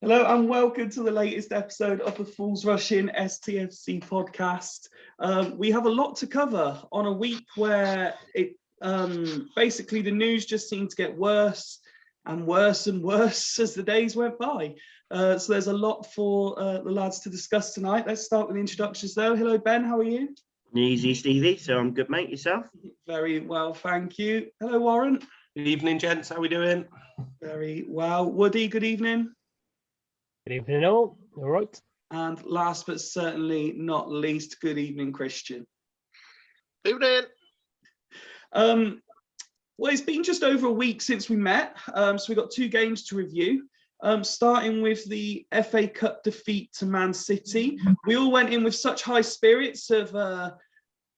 Hello and welcome to the latest episode of the Fools Rushing STFC podcast. We have a lot to cover on a week where basically the news just seemed to get worse and worse and worse as the days went by. So there's a lot for the lads to discuss tonight. Let's start with the introductions though. Hello Ben, how are you? Easy, Stevie. So I'm good, mate. Yourself? Very well, thank you. Hello Warren. Good evening, gents. How we doing? Very well. Woody, good evening. Good evening all right. And last but certainly not least, good evening, Christian. Evening. Well, it's been just over a week since we met, so we've got two games to review. Starting with the FA Cup defeat to Man City. We all went in with such high spirits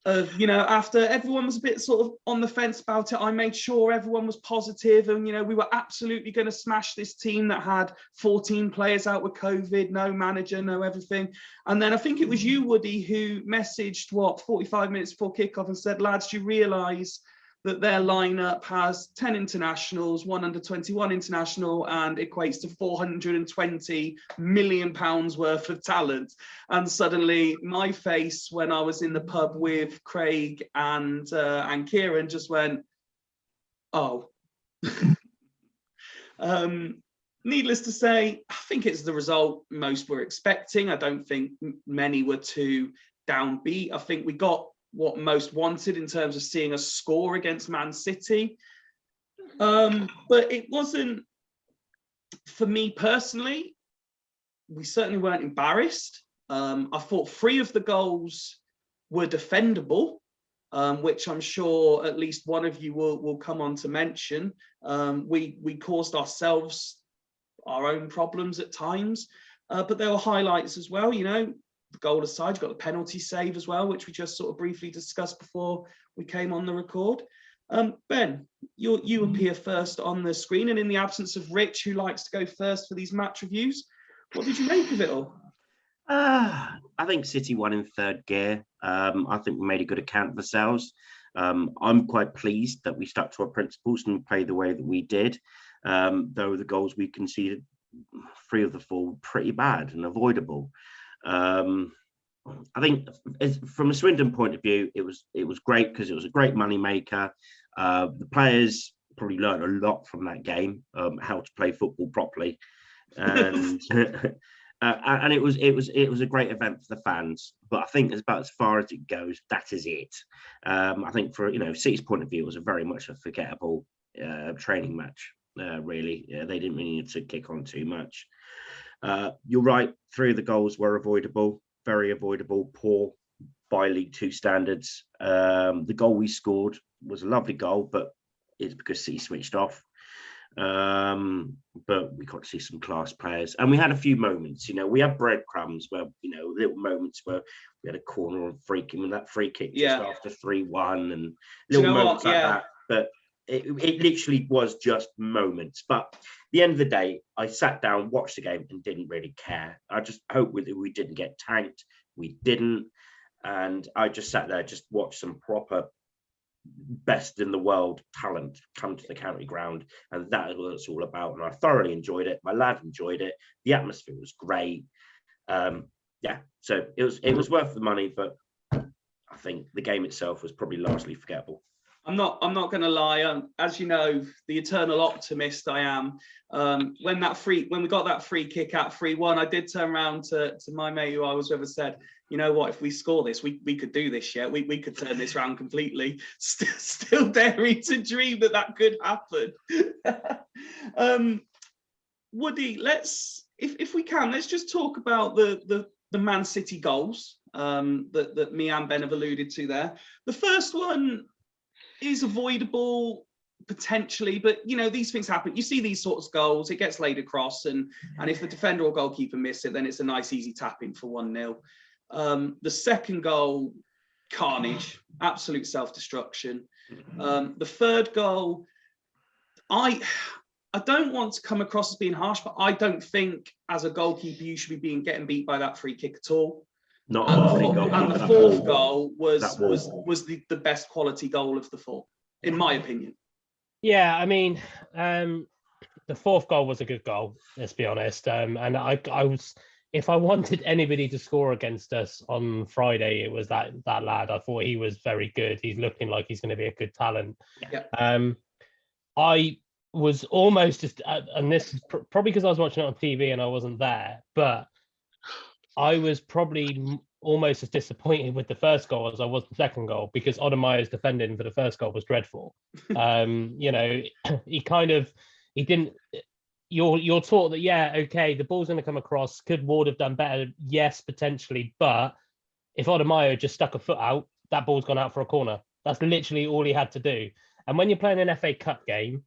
after everyone was a bit sort of on the fence about it, I made sure everyone was positive and, we were absolutely going to smash this team that had 14 players out with COVID, no manager, no everything. And then I think it was you, Woody, who messaged, 45 minutes before kickoff and said, lads, do you realise that their lineup has 10 internationals, one under 21 international, and equates to £420 million worth of talent. And suddenly my face when I was in the pub with Craig and Kieran just went, oh. Needless to say, I think it's the result most were expecting. I don't think many were too downbeat. I think we got what most wanted in terms of seeing a score against Man City. But it wasn't, for me personally, we certainly weren't embarrassed. I thought 3 of the goals were defendable, which I'm sure at least one of you will come on to mention. We caused ourselves our own problems at times, but there were highlights as well, the goal aside, you've got the penalty save as well, which we just sort of briefly discussed before we came on the record. Ben, you appear first on the screen, and in the absence of Rich, who likes to go first for these match reviews, what did you make of it all? I think City won in third gear. I think we made a good account of ourselves. I'm quite pleased that we stuck to our principles and played the way that we did, though the goals we conceded, 3 of the 4 were pretty bad and avoidable. I think from a Swindon point of view, it was great because it was a great money maker. The players probably learned a lot from that game, how to play football properly, and and it was a great event for the fans. But I think it's about as far as it goes. That is it. I think for City's point of view, it was a very much a forgettable training match. Really, they didn't really need to kick on too much. You're right, 3 of the goals were avoidable, very avoidable, poor by League 2 standards. The goal we scored was a lovely goal, but it's because City switched off. But we got to see some class players, and we had a few moments. We had breadcrumbs where little moments where we had a corner and freaking with that free kick just after 3-1, and little moments like that. But it literally was just moments. But at the end of the day, I sat down, watched the game, and didn't really care. I just hoped we didn't get tanked. We didn't, and I just sat there, just watched some proper best in the world talent come to the county ground, and that is what it's all about. And I thoroughly enjoyed it. My lad enjoyed it. The atmosphere was great. So it was worth the money, but I think the game itself was probably largely forgettable. I'm not going to lie. As you know, the eternal optimist I am. When we got that free kick at 3-1, I did turn around to my mate who I was with and said, you know what, if we score this, we could do this. Yeah, we could turn this around completely. Still daring to dream that could happen. Woody, if we can, let's just talk about the Man City goals that me and Ben have alluded to there. The first one is avoidable potentially, but these things happen. You see these sorts of goals, it gets laid across, and if the defender or goalkeeper miss it, then it's a nice easy tap in for 1-0. The second goal, carnage, absolute self-destruction. The third goal, I don't want to come across as being harsh, but I don't think as a goalkeeper you should be getting beat by that free kick at all. And the fourth goal was the best quality goal of the 4, in my opinion. Yeah, I mean, the fourth goal was a good goal, let's be honest. And I was, if I wanted anybody to score against us on Friday, it was that lad. I thought he was very good. He's looking like he's going to be a good talent. Yeah. I was almost just, and this is probably because I was watching it on TV and I wasn't there, but I was probably almost as disappointed with the first goal as I was the second goal, because Odemayer's defending for the first goal was dreadful. He didn't. You're taught that, yeah, okay, the ball's going to come across. Could Ward have done better? Yes, potentially. But if Odemeyer just stuck a foot out, that ball's gone out for a corner. That's literally all he had to do. And when you're playing an FA Cup game,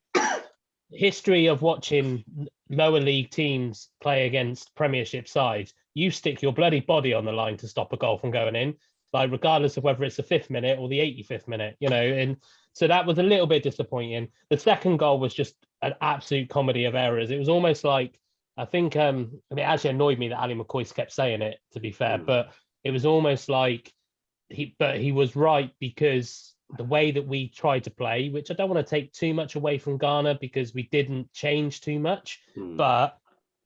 history of watching lower league teams play against Premiership sides, you stick your bloody body on the line to stop a goal from going in, like regardless of whether it's the 5th minute or the 85th minute, and so that was a little bit disappointing. The second goal was just an absolute comedy of errors. It was almost like, I think, it actually annoyed me that Ali McCoy kept saying it, to be fair, but it was almost like he was right, because the way that we tried to play, which I don't want to take too much away from Ghana because we didn't change too much, but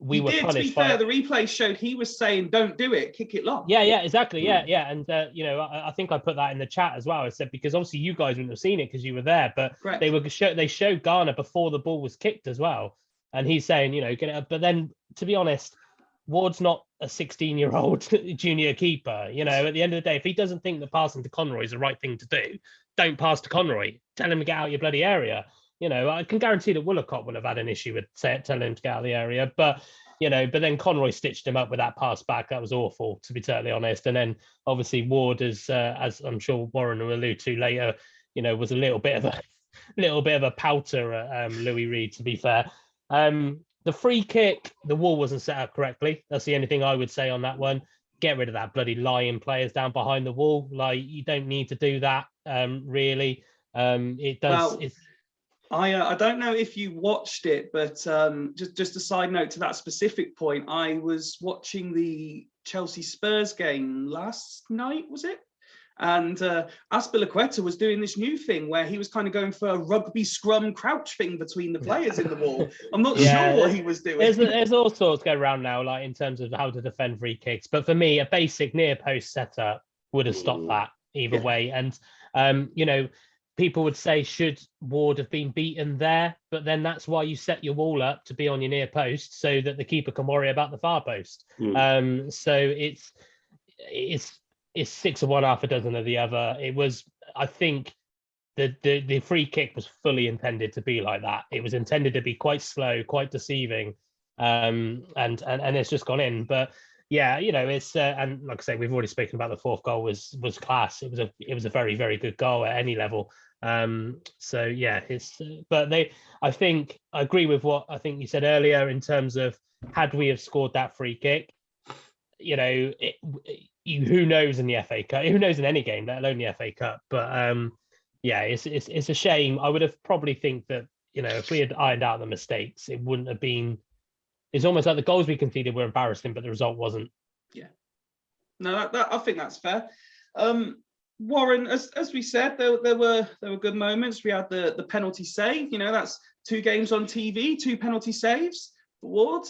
we were punished. To be fair, the replay showed he was saying, "Don't do it, kick it long." Yeah, exactly. Yeah. And I think I put that in the chat as well. I said, because obviously you guys wouldn't have seen it because you were there, but Correct. they showed Ghana before the ball was kicked as well, and he's saying, get it up. But then, to be honest, Ward's not a 16-year-old junior keeper. At the end of the day, if he doesn't think that passing to Conroy is the right thing to do, don't pass to Conroy. Tell him to get out of your bloody area. I can guarantee that Woolacott will have had an issue with telling him to get out of the area. But then Conroy stitched him up with that pass back. That was awful, to be totally honest. And then obviously Ward, as I'm sure Warren will allude to later, was a little bit of a pouter at Louis Reed, to be fair. The free kick, the wall wasn't set up correctly. That's the only thing I would say on that one. Get rid of that bloody lying players down behind the wall. Like, you don't need to do that, really. It does. Well, I don't know if you watched it, but just a side note to that specific point, I was watching the Chelsea Spurs game last night, was it? And Azpilicueta was doing this new thing where he was kind of going for a rugby scrum crouch thing between the players in the wall. I'm not sure what he was doing. There's all sorts going around now, like in terms of how to defend free kicks. But for me, a basic near post setup would have stopped that either way. And people would say, should Ward have been beaten there? But then that's why you set your wall up to be on your near post, so that the keeper can worry about the far post. So it's 6 of one, half a dozen of the other. It was, I think, the free kick was fully intended to be like that. It was intended to be quite slow, quite deceiving, and it's just gone in. But yeah, it's and like I say, we've already spoken about the fourth goal was class. It was a very, very good goal at any level. So yeah, but I think I agree with what I think you said earlier in terms of, had we have scored that free kick, who knows in the FA Cup? Who knows in any game, let alone the FA Cup? But it's a shame. I would have probably think that if we had ironed out the mistakes, it wouldn't have been. It's almost like the goals we conceded were embarrassing, but the result wasn't. Yeah, no, I think that's fair. Warren, as we said, there were good moments. We had the penalty save. That's 2 games on TV, 2 penalty saves for Ward,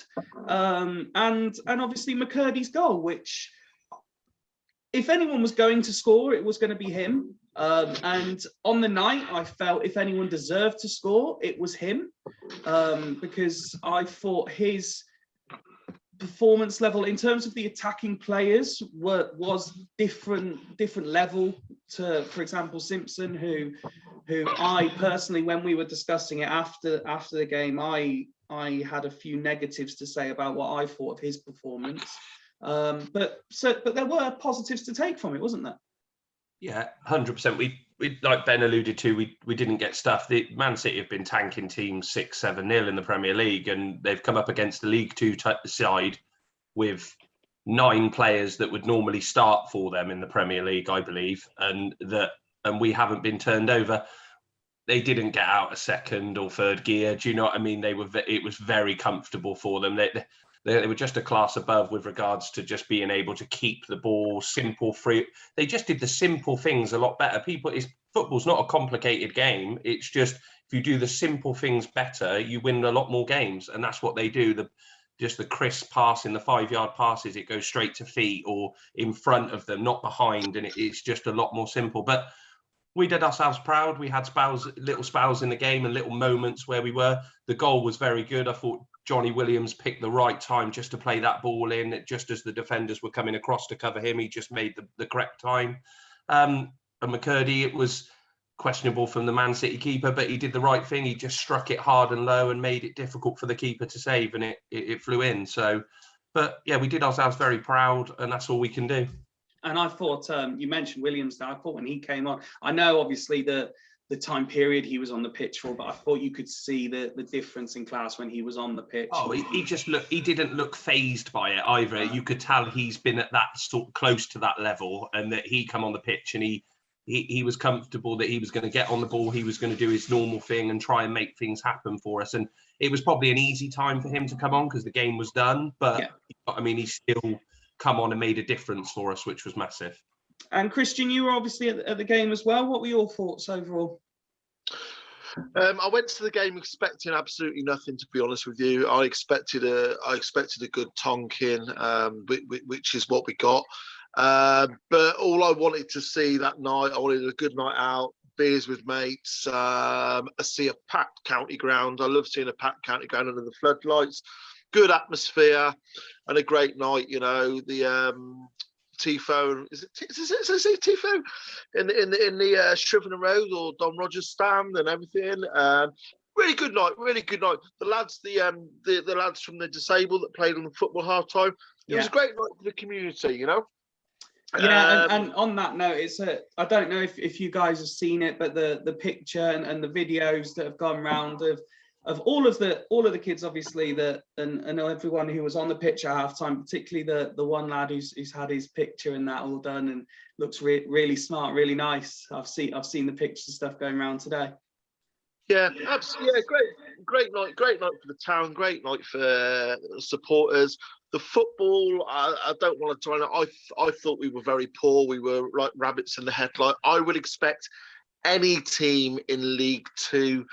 and obviously McCurdy's goal, which, if anyone was going to score, it was going to be him. And on the night, I felt if anyone deserved to score, it was him, because I thought his performance level in terms of the attacking players was different level to, for example, Simpson, who I personally, when we were discussing it after the game, I had a few negatives to say about what I thought of his performance. But there were positives to take from it, wasn't there? Yeah, 100%. We like Ben alluded to, we didn't get stuff. The Man City have been tanking teams 6-7-0 in the Premier League, and they've come up against the League Two side with 9 players that would normally start for them in the Premier League, I believe, and we haven't been turned over. They didn't get out of second or third gear. Do you know what I mean? It was very comfortable for them. They were just a class above with regards to just being able to keep the ball simple, free. They just did the simple things a lot better. Football's not a complicated game. It's just, if you do the simple things better, you win a lot more games. And that's what they do. Just the crisp pass in the 5-yard passes, it goes straight to feet or in front of them, not behind. And it's just a lot more simple. But we did ourselves proud. We had little spells in the game and little moments where we were. The goal was very good. I thought Johnny Williams picked the right time just to play that ball in, just as the defenders were coming across to cover him. He just made the correct time. And McCurdy, it was questionable from the Man City keeper, but he did the right thing. He just struck it hard and low and made it difficult for the keeper to save, and it flew in. So, but yeah, we did ourselves very proud, and that's all we can do. And I thought, you mentioned Williams there, I thought when he came on, I know obviously the time period he was on the pitch for, but I thought you could see the difference in class when he was on the pitch. Oh, he didn't look phased by it either. You could tell he's been at that sort close to that level, and that he come on the pitch and he was comfortable that he was going to get on the ball, he was going to do his normal thing and try and make things happen for us. And it was probably an easy time for him to come on because the game was done. But yeah. I mean, he still come on and made a difference for us, which was massive. And Christian, you were obviously at the game as well. What were your thoughts overall? I went to the game expecting absolutely nothing, to be honest with you. I expected a good Tonkin, which is what we got. But all I wanted to see that night, I wanted a good night out, beers with mates, see a packed county ground. I love seeing a packed county ground under the floodlights. Good atmosphere and a great night. You know, the Tifo, is it Tifo in the Shrivenham Road or Don Rogers stand and everything. Really good night. The lads, the lads from the disabled that played on the football halftime. It was a great night for the community. You know. Yeah, and on that note, I don't know if you guys have seen it, but the picture and the videos that have gone round of all of the kids, obviously, and everyone who was on the pitch at halftime, particularly the one lad who's had his picture and that all done and looks really smart, really nice. I've seen the pictures and stuff going around today. Yeah, absolutely. Yeah, great night for the town. Great night for supporters. The football, I don't want to try. I thought we were very poor. We were like rabbits in the headlight. I would expect any team in League Two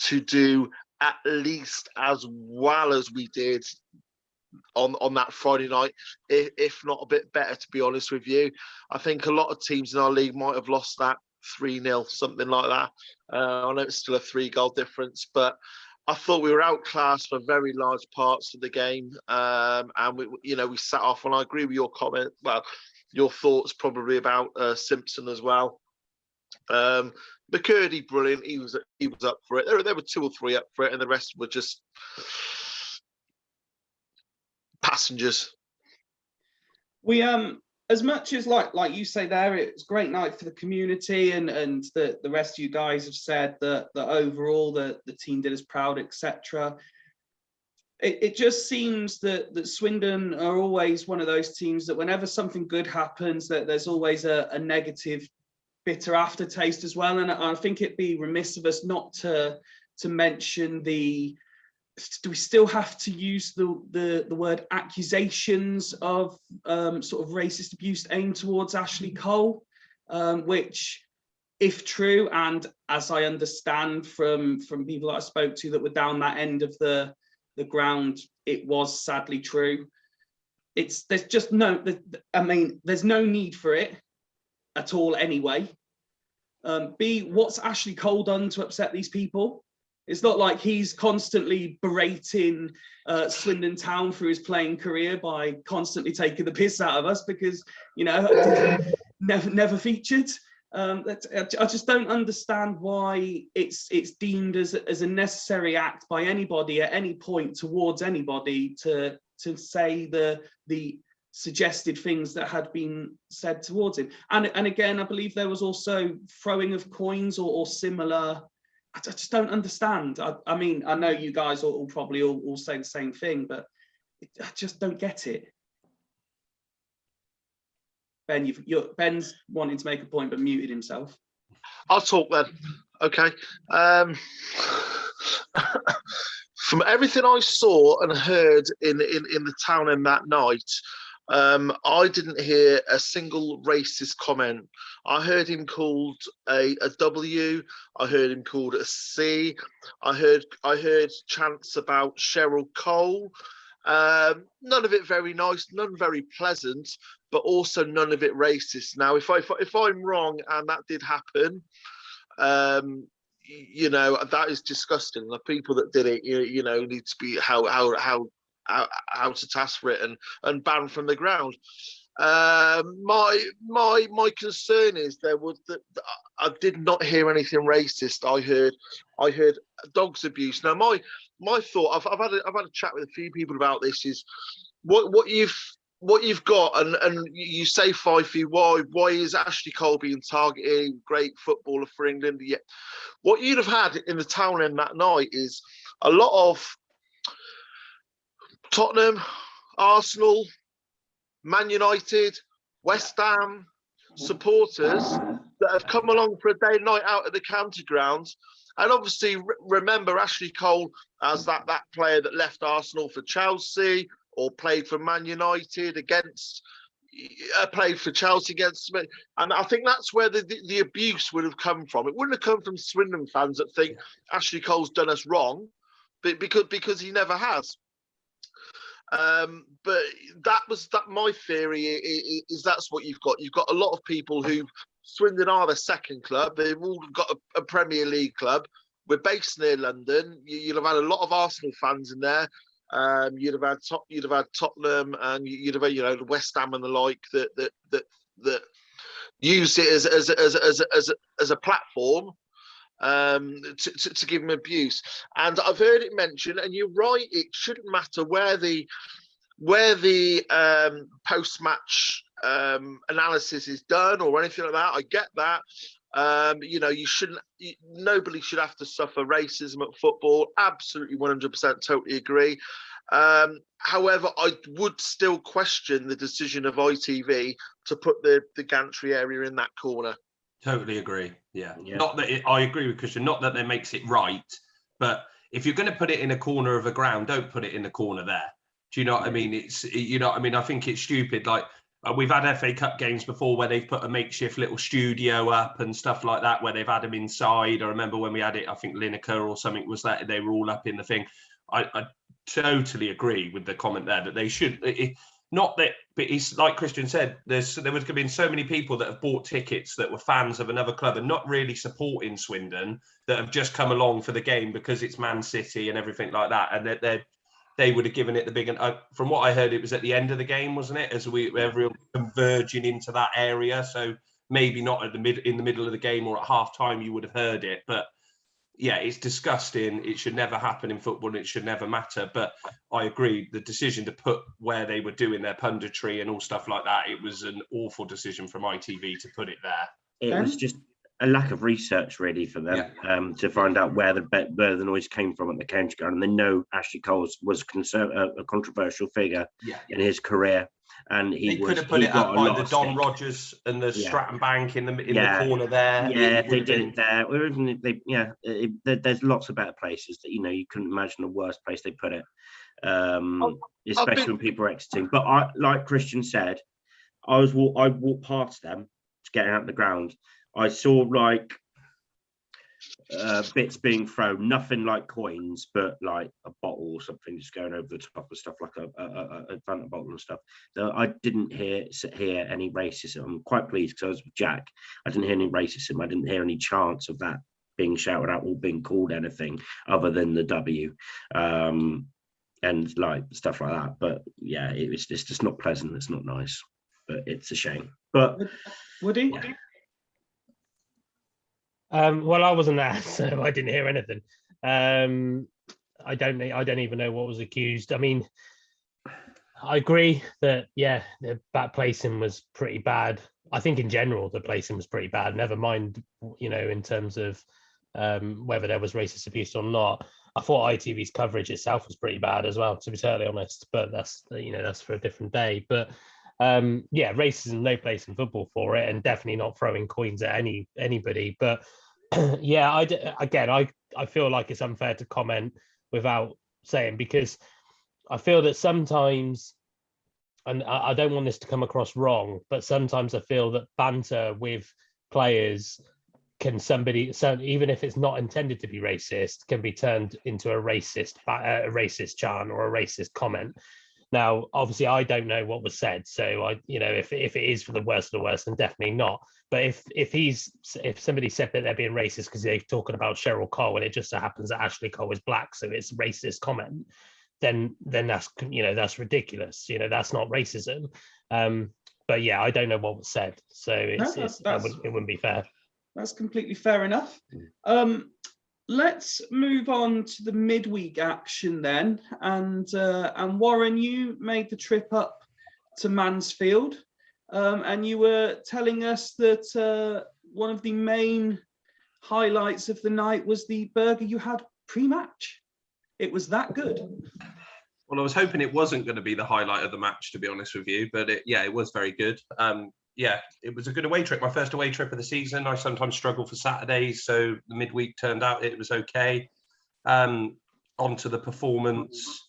to do at least as well as we did on that Friday night, if not a bit better, to be honest with you. I think a lot of teams in our league might have lost that 3-0, something like that. I know it's still a 3-goal difference, but I thought we were outclassed for very large parts of the game. And we sat off, and I agree with your comment. Well, your thoughts probably about Simpson as well. McCurdy, brilliant. He was up for it. There were 2 or 3 up for it, and the rest were just passengers. We as much as like you say there, it's a great night for the community, and the rest of you guys have said that overall the team did us proud, etc. It just seems that Swindon are always one of those teams that whenever something good happens, that there's always a negative, bitter aftertaste as well. And I think it'd be remiss of us not to mention do we still have to use the word accusations of sort of racist abuse aimed towards Ashley Cole, which, if true, and as I understand from people that I spoke to that were down that end of the ground, it was sadly true. There's no need for it at all anyway. What's Ashley Cole done to upset these people? It's not like he's constantly berating Swindon Town through his playing career by constantly taking the piss out of us because, never featured. I just don't understand why it's deemed as a necessary act by anybody at any point towards anybody to say the suggested things that had been said towards him. And again, I believe there was also throwing of coins or similar. I just don't understand. I mean, I know you guys will probably all say the same thing, but I just don't get it. Ben, Ben's wanting to make a point but muted himself. I'll talk then. Okay. From everything I saw and heard in the town in that night, I didn't hear a single racist comment. I heard him called a W. I heard him called a C. I heard chants about Cheryl Cole. None of it very nice, none very pleasant, but also none of it racist. Now, if I'm wrong and that did happen, you know, that is disgusting. The people that did it, you know, need to be held to task for it and banned from the ground. My concern is I did not hear anything racist. I heard dogs abuse. Now my thought, I've had a chat with a few people about this, is what you've got, and you say Fifey, why is Ashley Cole being targeted? Great footballer for England. Yeah. What you'd have had in the town end that night is a lot of Tottenham, Arsenal, Man United, West Ham supporters that have come along for a day and night out at the county grounds. And obviously remember Ashley Cole as that player that left Arsenal for Chelsea, or played for Man United played for Chelsea against me. And I think that's where the abuse would have come from. It wouldn't have come from Swindon fans that think Ashley Cole's done us wrong, because he never has. But my theory is that's what you've got. You've got a lot of people who, Swindon are their second club. They've all got a Premier League club. We're based near London. You'd have had a lot of Arsenal fans in there. You'd have had Tottenham, and you'd have had, you know, the West Ham and the like that use it as a platform to give him abuse. And I've heard it mentioned, and you're right, it shouldn't matter where the post-match analysis is done or anything like that. I get that. You know, nobody should have to suffer racism at football. Absolutely, 100%, totally agree. However, I would still question the decision of ITV to put the gantry area in that corner. Totally agree. Yeah. Not that I agree with Christian, not that that makes it right, but if you're going to put it in a corner of a ground, don't put it in the corner there. Do you know what I mean? I think it's stupid. Like, we've had FA Cup games before where they've put a makeshift little studio up and stuff like that, where they've had them inside. I remember when we had it, I think Lineker or something was that, they were all up in the thing. I totally agree with the comment there that they should. Not that, but it's like Christian said, there was been so many people that have bought tickets that were fans of another club and not really supporting Swindon, that have just come along for the game because it's Man City and everything like that, and they would have given it the big. And from what I heard, it was at the end of the game, wasn't it? As everyone converging into that area, so maybe not in the middle of the game or at half time you would have heard it, but. Yeah, it's disgusting. It should never happen in football. And it should never matter. But I agree, the decision to put where they were doing their punditry and all stuff like that, it was an awful decision from ITV to put it there. It was just a lack of research, really, for them to find out where the noise came from at the county ground. And they know Ashley Cole was a controversial figure in his career. And he could have put it up by the Don Rogers and the Stratton Bank in the corner there. Yeah, they did it there. Or even there's lots of better places that you couldn't imagine a worse place they put it, especially when people are exiting. But like Christian said, I walked past them to get out of the ground. I saw like bits being thrown, nothing like coins, but like a bottle or something just going over the top of stuff, like a Fanta bottle and stuff. So I didn't hear any racism. I'm quite pleased because I was with Jack. I didn't hear any racism. I didn't hear any chance of that being shouted out or being called anything other than the W, and like stuff like that. But yeah, it's just not pleasant. It's not nice, but it's a shame. But Woody? Yeah. Well, I wasn't there, so I didn't hear anything. I don't even know what was accused. I mean, I agree that the back placing was pretty bad. I think in general the placing was pretty bad. Never mind, in terms of whether there was racist abuse or not. I thought ITV's coverage itself was pretty bad as well, to be totally honest. But that's for a different day. But racism, no place in football for it, and definitely not throwing coins at anybody. But I feel like it's unfair to comment without saying, because I feel that sometimes and I don't want this to come across wrong, but sometimes I feel that banter with players can even if it's not intended to be racist, can be turned into a racist chant or a racist comment. Now, obviously, I don't know what was said, so if it is for the worst of the worst, then definitely not. But if somebody said that they're being racist because they're talking about Cheryl Cole and it just so happens that Ashley Cole is black, so it's a racist comment, then that's ridiculous. That's not racism. But yeah, I don't know what was said, so it wouldn't be fair. That's completely fair enough. Let's move on to the midweek action then. And Warren, you made the trip up to Mansfield, and you were telling us that one of the main highlights of the night was the burger you had pre-match. It was that good. Well, I was hoping it wasn't going to be the highlight of the match, to be honest with you, but it was very good. Yeah, it was a good away trip. My first away trip of the season. I sometimes struggle for Saturdays, so the midweek turned out it was okay. Onto the performance.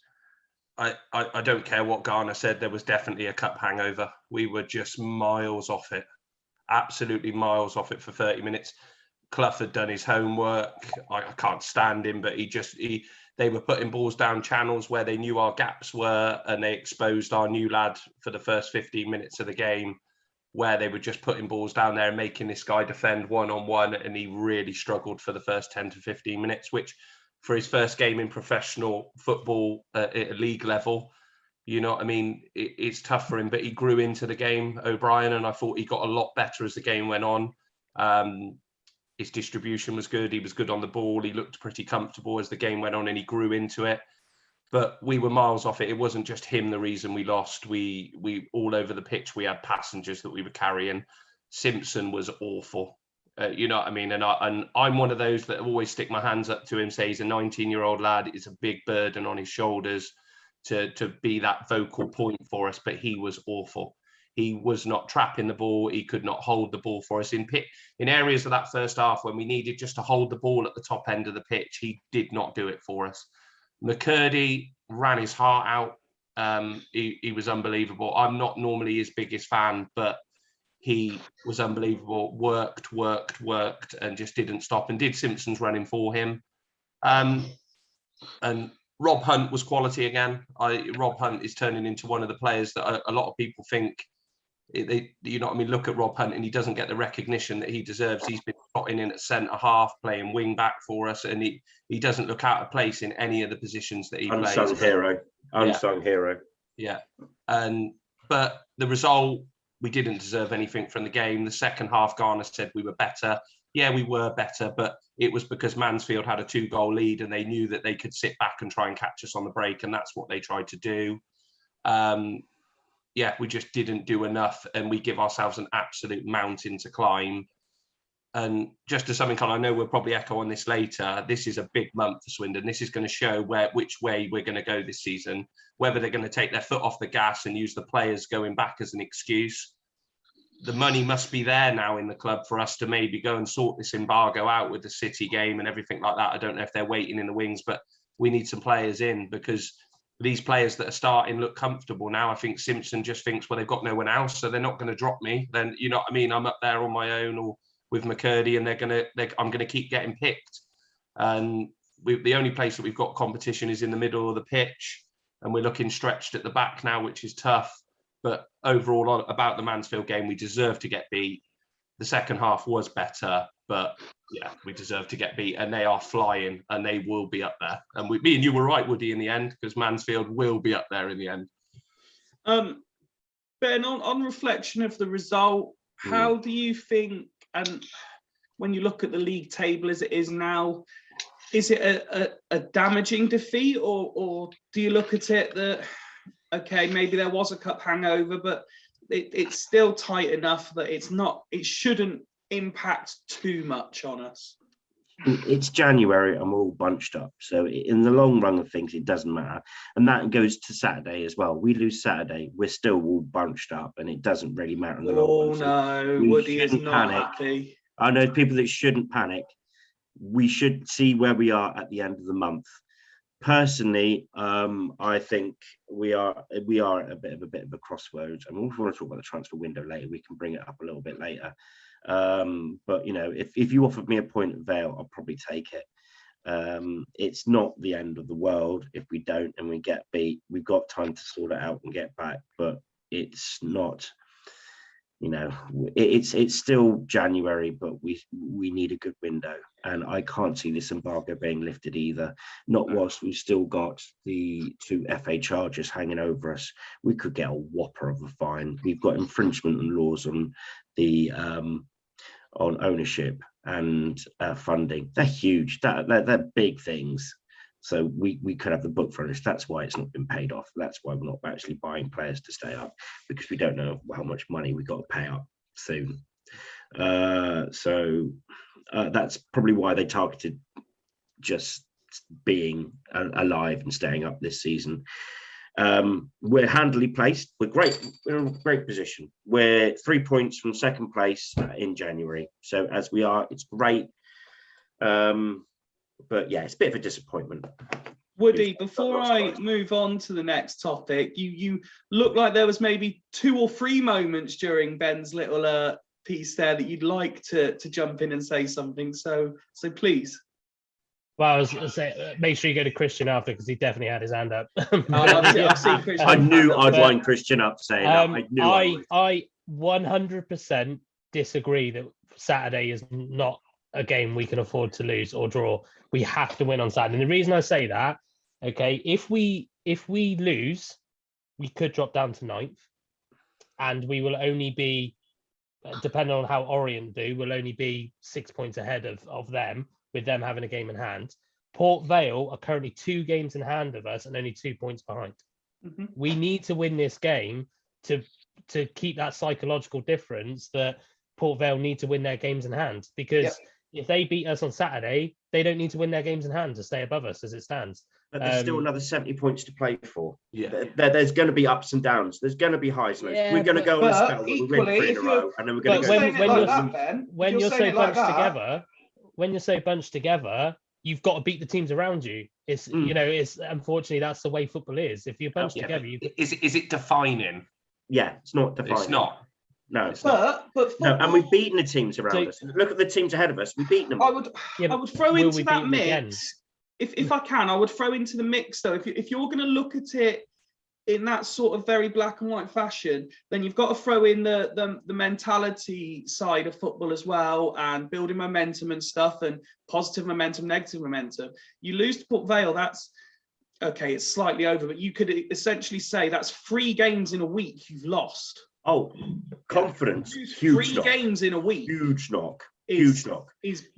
I don't care what Garner said. There was definitely a cup hangover. We were just miles off it, absolutely miles off it for 30 minutes. Clough had done his homework. I can't stand him, but they were putting balls down channels where they knew our gaps were, and they exposed our new lad for the first 15 minutes of the game, where they were just putting balls down there and making this guy defend one-on-one, and he really struggled for the first 10 to 15 minutes, which for his first game in professional football at a league level, it's tough for him, but he grew into the game, O'Brien, and I thought he got a lot better as the game went on. His distribution was good. He was good on the ball. He looked pretty comfortable as the game went on, and he grew into it. But we were miles off it. It wasn't just him the reason we lost. We all over the pitch, we had passengers that we were carrying. Simpson was awful. You know what I mean? And I'm one of those that always stick my hands up to him, say he's a 19-year-old lad. It's a big burden on his shoulders to be that vocal point for us. But he was awful. He was not trapping the ball. He could not hold the ball for us in areas of that first half when we needed just to hold the ball at the top end of the pitch. He did not do it for us. McCurdy ran his heart out. He was unbelievable. I'm not normally his biggest fan, but he was unbelievable. Worked, and just didn't stop. And did Simpson's running for him. And Rob Hunt was quality again. Rob Hunt is turning into one of the players that a lot of people think. Look at Rob Hunt, and he doesn't get the recognition that he deserves. He's been slotting in at centre half, playing wing back for us, and he doesn't look out of place in any of the positions that he plays. Unsung hero. Yeah, but the result, we didn't deserve anything from the game. The second half, Garner said we were better. Yeah, we were better, but it was because Mansfield had a 2-goal lead, and they knew that they could sit back and try and catch us on the break, and that's what they tried to do. We just didn't do enough, and we give ourselves an absolute mountain to climb. And just to something, I know we'll probably echo on this later, this is a big month for Swindon. This is going to show which way we're going to go this season, whether they're going to take their foot off the gas and use the players going back as an excuse. The money must be there now in the club for us to maybe go and sort this embargo out with the City game and everything like that. I don't know if they're waiting in the wings, but we need some players in, because these players that are starting look comfortable now. I think Simpson just thinks, well, they've got no one else, so they're not going to drop me. Then, you know what I mean? I'm up there on my own or with McCurdy, and I'm going to keep getting picked. And the only place that we've got competition is in the middle of the pitch, and we're looking stretched at the back now, which is tough. But overall, about the Mansfield game, we deserve to get beat. The second half was better, but yeah, we deserve to get beat, and they are flying, and they will be up there. And me and you were right, Woody, in the end, because Mansfield will be up there in the end. Ben, on reflection of the result, how do you think, and when you look at the league table as it is now, is it a damaging defeat, or do you look at it that, okay, maybe there was a cup hangover, but it's still tight enough that it shouldn't impact too much on us? It's January and we're all bunched up, so in the long run of things it doesn't matter, and that goes to Saturday as well. We lose Saturday, we're still all bunched up, and it doesn't really matter in the long run. No, Woody is not happy. I know people that shouldn't panic. We should see where we are at the end of the month. Personally, I think we are at a bit of a crossroads. I mean, if we want to talk about the transfer window later, we can bring it up a little bit later. But you know, if you offered me a point at Vale, I'll probably take it. It's not the end of the world if we don't and we get beat. We've got time to sort it out and get back, but it's not. You know, it's still January, but we need a good window, and I can't see this embargo being lifted either. Not whilst we've still got the 2 FA charges hanging over us. We could get a whopper of a fine. We've got infringement and laws on the on ownership and funding. They're huge. They're big things. So we could have the book for us. That's why it's not been paid off. That's why we're not actually buying players to stay up, because we don't know how much money we got to pay up soon. So that's probably why they targeted just being alive and staying up this season. We're handily placed. We're great. We're in a great position. We're 3 points from second place in January. So as we are, it's great. But yeah, it's a bit of a disappointment. Woody, before I move on to the next topic, you look like there was maybe 2 or 3 moments during Ben's little piece there that you'd like to jump in and say something. So please. Well, I was going to say, make sure you go to Christian after, because he definitely had his hand up. I've seen Christian. I knew I'd wind Christian up saying that. I 100% disagree that Saturday is not a game we can afford to lose or draw. We have to win on Saturday. And the reason I say that, okay, if we lose, we could drop down to 9th, and we will only be, depending on how Orient do, we'll only be 6 points ahead of them, with them having a game in hand. Port Vale are currently 2 games in hand of us and only 2 points behind. Mm-hmm. We need to win this game to keep that psychological difference that Port Vale need to win their games in hand, because if they beat us on Saturday, they don't need to win their games in hand to stay above us as it stands. But there's still another 70 points to play for. Yeah, there's going to be ups and downs. There's going to be highs. Yeah, we're going to go on a spell where we win 3 in a row, and then we're going to go. When you're so bunched together, you've got to beat the teams around you. It's you know, it's unfortunately that's the way football is. If you're bunched together, is it defining? Yeah, it's not defining. It's not. No, it's not. But no, and we've beaten the teams around us. Look at the teams ahead of us. We've beaten them. I would throw into that mix. If I can, I would throw into the mix though. If you're going to look at it in that sort of very black and white fashion, then you've got to throw in the mentality side of football as well, and building momentum and stuff, and positive momentum, negative momentum. You lose to Port Vale, that's okay. It's slightly over, but you could essentially say that's 3 games in a week you've lost. Oh, confidence. Huge 3 games in a week. Huge knock.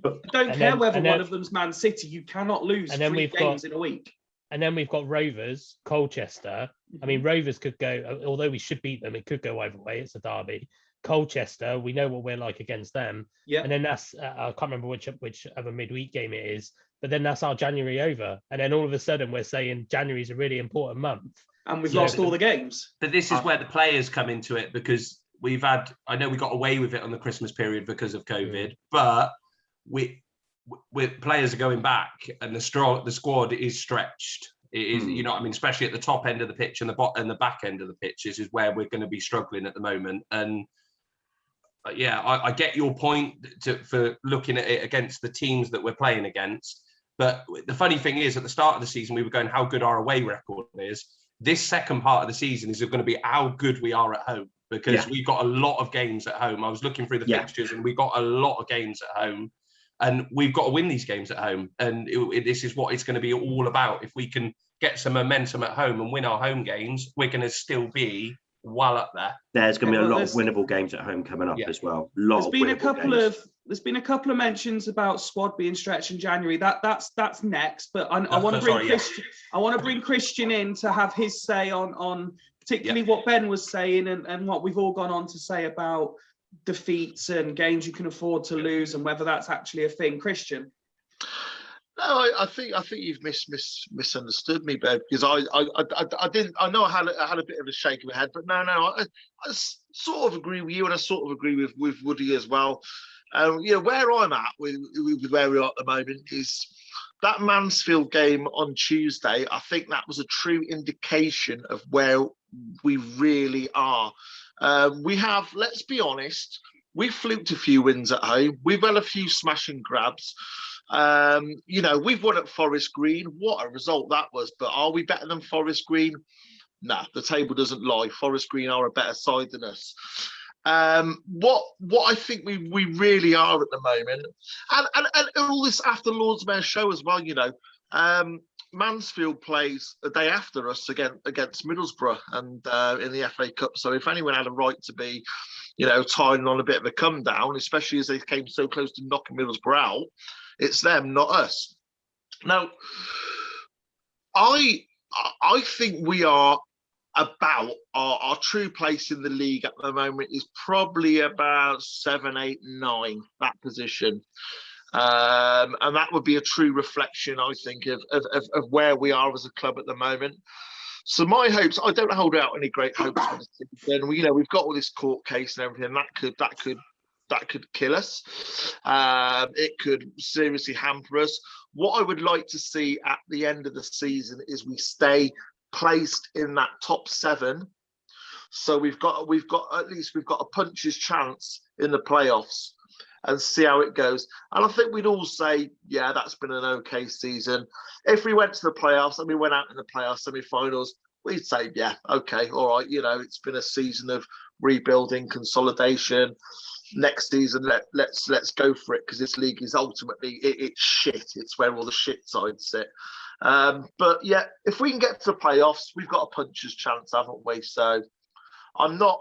But I don't care whether one of them's Man City. You cannot lose 3 games in a week. And then we've got Rovers, Colchester. I mean, Rovers could go, although we should beat them, it could go either way. It's a derby. Colchester, we know what we're like against them. Yeah. And then that's, I can't remember which other midweek game it is, but then that's our January over. And then all of a sudden we're saying January is a really important month. And we've lost all the games. But this is where the players come into it, because I know we got away with it on the Christmas period because of COVID, but players are going back, and the squad is stretched. It is, you know what I mean, especially at the top end of the pitch and the back end of the pitch is where we're going to be struggling at the moment. And yeah, I get your point for looking at it against the teams that we're playing against. But the funny thing is, at the start of the season, we were going how good our away record is. This second part of the season is going to be how good we are at home, because we've got a lot of games at home. I was looking through the fixtures, and we've got a lot of games at home, and we've got to win these games at home. And this is what it's going to be all about. If we can get some momentum at home and win our home games, we're going to still be well up there. There's going to be a lot of winnable games at home coming up as well. There's been a couple of mentions about squad being stretched in January. That's next, but I want to bring Christian. I want to bring Christian in to have his say on particularly what Ben was saying and what we've all gone on to say about defeats and games you can afford to lose, and whether that's actually a thing. Christian. No, I think you've misunderstood me, Ben, because I didn't. I know I had a bit of a shake of my head, but no, I sort of agree with you, and I sort of agree with Woody as well. You know, where I'm at with where we are at the moment is that Mansfield game on Tuesday, I think that was a true indication of where we really are. We have, let's be honest, we've fluked a few wins at home. We've had a few smash and grabs. We've won at Forest Green. What a result that was. But are we better than Forest Green? Nah, the table doesn't lie. Forest Green are a better side than us. What I think we really are at the moment, and all this after Lordsmere show as well, Mansfield plays a day after us against Middlesbrough and in the FA Cup. So if anyone had a right to be, tying on a bit of a come down, especially as they came so close to knocking Middlesbrough out, it's them, not us. Now, I think we are about our true place in the league at the moment is probably about 7, 8, 9, that position. And that would be a true reflection, I think, of where we are as a club at the moment. So my hopes, I don't hold out any great hopes for the season. We've got all this court case and everything that could kill us. It could seriously hamper us. What I would like to see at the end of the season is we stay placed in that top 7. So we've got a puncher's chance in the playoffs and see how it goes. And I think we'd all say, yeah, that's been an okay season. If we went to the playoffs and we went out in the playoff semi-finals, we'd say, yeah, okay, all right, it's been a season of rebuilding, consolidation. Next season, let's go for it, because this league is ultimately it's shit. It's where all the shit sides sit. But yeah, if we can get to the playoffs, we've got a puncher's chance, haven't we? So I'm not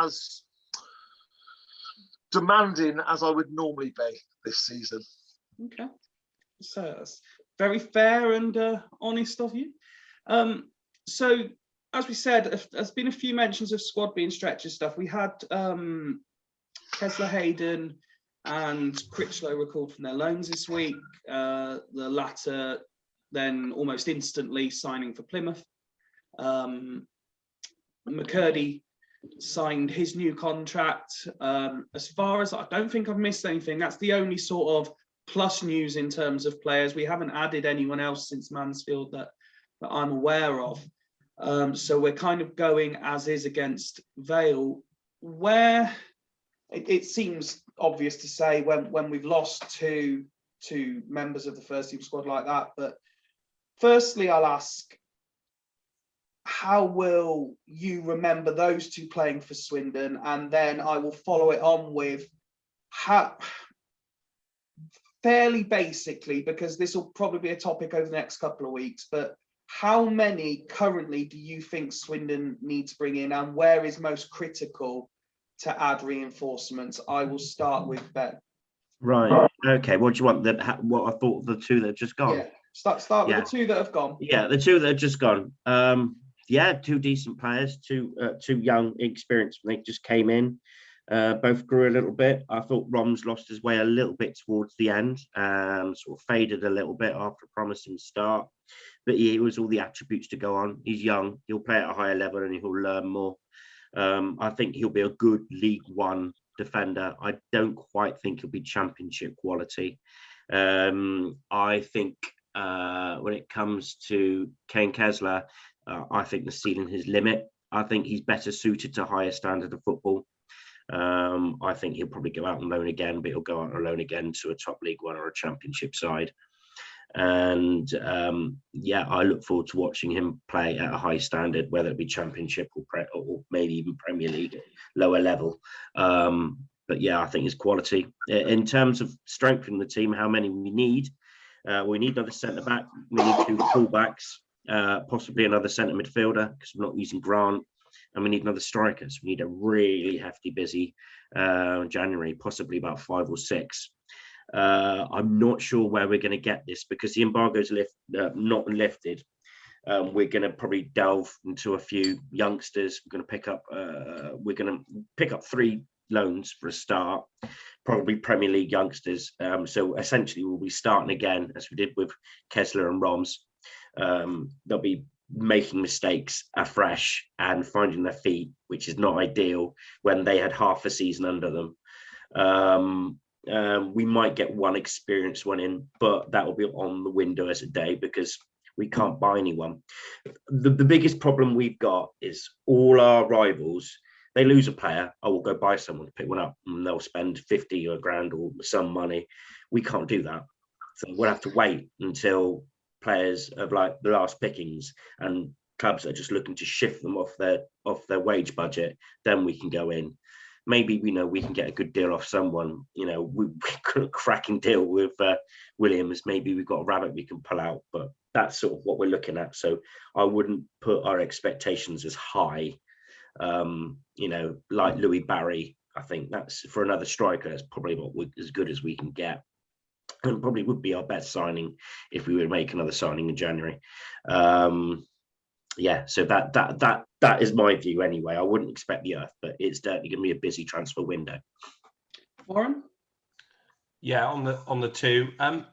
as demanding as I would normally be this season. Okay, so that's very fair and honest of you. So as we said, there's been a few mentions of squad being stretched and stuff. We had Kessler, Hayden and Critchlow recalled from their loans this week. The latter then almost instantly signing for Plymouth. McCurdy signed his new contract. As far as I don't think I've missed anything, that's the only sort of plus news in terms of players. We haven't added anyone else since Mansfield that I'm aware of. So we're kind of going as is against Vale, where it seems obvious to say when we've lost two members of the first team squad like that. But firstly, I'll ask, how will you remember those two playing for Swindon? And then I will follow it on with how, fairly basically, because this will probably be a topic over the next couple of weeks, but how many currently do you think Swindon need to bring in, and where is most critical to add reinforcements? I will start with Ben. Right. Okay. What do you want? What I thought of the two that have just gone. Yeah. Start with the two that have gone. Yeah, the two that have just gone. Two decent players, two young, inexperienced. They just came in. Both grew a little bit. I thought Rom's lost his way a little bit towards the end. Sort of faded a little bit after a promising start. But he was all the attributes to go on. He's young. He'll play at a higher level and he'll learn more. I think he'll be a good League One defender. I don't quite think he'll be Championship quality. I think when it comes to Kane Kessler, I think the ceiling is limit. I think he's better suited to higher standard of football. I think he'll probably go out on loan again, but he'll go out on loan again to a top League One or a Championship side. And I look forward to watching him play at a high standard, whether it be Championship or maybe even Premier League at lower level. But yeah, I think his quality. In terms of strengthening the team, how many we need another centre back. We need 2 fullbacks, possibly another centre midfielder because we're not using Grant, and we need another striker. So we need a really hefty, busy January, possibly about 5 or 6. I'm not sure where we're going to get this because the embargo's not lifted. We're going to probably delve into a few youngsters. We're going to pick up 3 loans for a start, probably Premier League youngsters. So essentially, we'll be starting again as we did with Kessler and Roms. They'll be making mistakes afresh and finding their feet, which is not ideal when they had half a season under them. We might get one experienced one in, but that will be on the window as a day because we can't buy anyone. The biggest problem we've got is all our rivals, they lose a player, I will go buy someone to pick one up, and they'll spend 50 or a grand or some money. We can't do that. So we'll have to wait until players have like the last pickings and clubs are just looking to shift them off their wage budget. Then we can go in. Maybe we can get a good deal off someone. We got a cracking deal with Williams. Maybe we've got a rabbit we can pull out, but that's sort of what we're looking at. So I wouldn't put our expectations as high. Like Louis Barry, I think that's for another striker. That's probably as good as we can get, and probably would be our best signing if we would make another signing in January. So that is my view anyway. I wouldn't expect the earth, but it's definitely going to be a busy transfer window. Warren? Yeah, on the two. I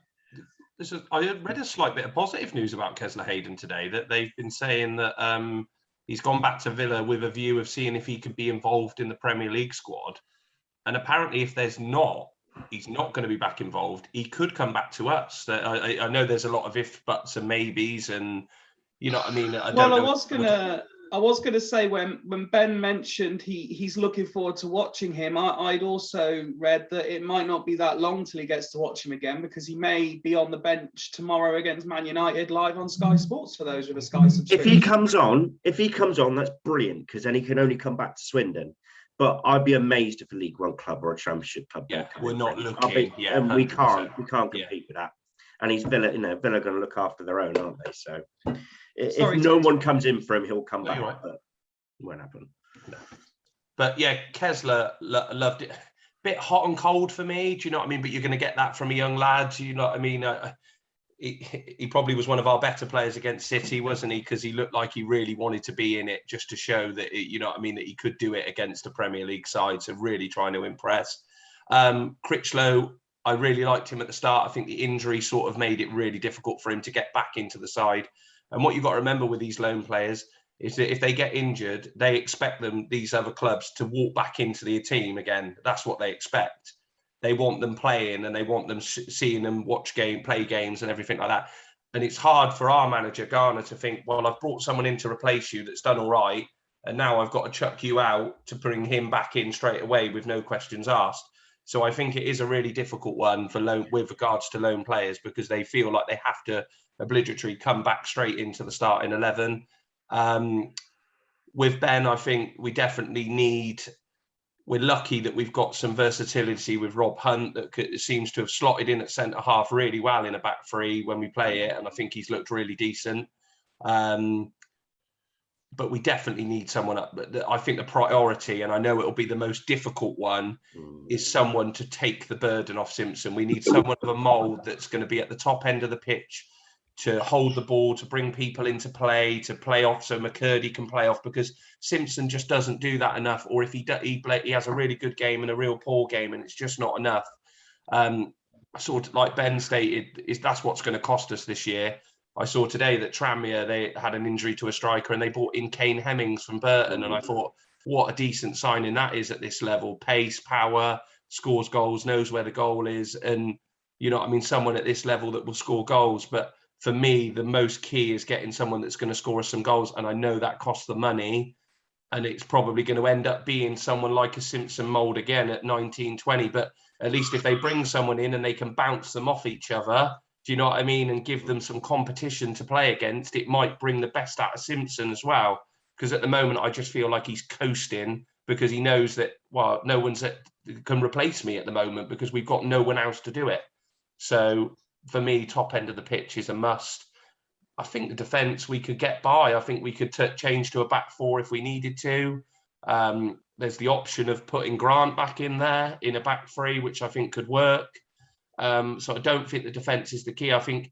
read a slight bit of positive news about Kesler Hayden today, that they've been saying that he's gone back to Villa with a view of seeing if he could be involved in the Premier League squad. And apparently if he's not going to be back involved, he could come back to us. I know there's a lot of if, buts and maybes, and you know what I mean? I was gonna say when Ben mentioned he's looking forward to watching him, I'd also read that it might not be that long till he gets to watch him again, because he may be on the bench tomorrow against Man United live on Sky Sports for those with a Sky subscription. If he comes on, that's brilliant, because then he can only come back to Swindon. But I'd be amazed if a League One club or a Championship club. Yeah, we're not looking. And we can't compete with that. And he's Villa. Villa going to look after their own, aren't they? So if no one comes in for him, he'll come back. Right. But it won't happen. No. But yeah, Kesler loved it. Bit hot and cold for me. Do you know what I mean? But you're going to get that from a young lad. Do you know what I mean? He probably was one of our better players against City, wasn't he? Because he looked like he really wanted to be in it, just to show that that he could do it against a Premier League side. So really trying to impress. Critchlow, I really liked him at the start. I think the injury sort of made it really difficult for him to get back into the side. And what you've got to remember with these loan players is that if they get injured, they expect these other clubs to walk back into the team again. That's what they expect. They want them playing, and they want them seeing them play games and everything like that. And it's hard for our manager, Garner, to think, well, I've brought someone in to replace you that's done all right, and now I've got to chuck you out to bring him back in straight away with no questions asked. So I think it is a really difficult one for with regards to loan players, because they feel like they have to obligatory come back straight into the starting 11. With Ben, I think we definitely we're lucky that we've got some versatility with Rob Hunt that seems to have slotted in at centre half really well in a back three when we play it, and I think he's looked really decent. But we definitely need someone up. I think the priority, and I know it'll be the most difficult one, is someone to take the burden off Simpson. We need someone of a mould that's going to be at the top end of the pitch, to hold the ball, to bring people into play, to play off so McCurdy can play off, because Simpson just doesn't do that enough. Or if he has a really good game and a real poor game, and it's just not enough. Sort of like Ben stated, that's what's going to cost us this year. I saw today that Tranmere, they had an injury to a striker and they brought in Kane Hemmings from Burton. And I thought, what a decent signing that is at this level. Pace, power, scores goals, knows where the goal is. And, someone at this level that will score goals. But for me, the most key is getting someone that's going to score us some goals. And I know that costs the money. And it's probably going to end up being someone like a Simpson mould again at 19, 20. But at least if they bring someone in and they can bounce them off each other, do you know what I mean? And give them some competition to play against, it might bring the best out of Simpson as well. Because at the moment, I just feel like he's coasting, because he knows that, well, no one's can replace me at the moment, because we've got no one else to do it. So for me, top end of the pitch is a must. I think the defence we could get by. I think we could change to a back four if we needed to. There's the option of putting Grant back in there in a back three, which I think could work. So I don't think the defence is the key. I think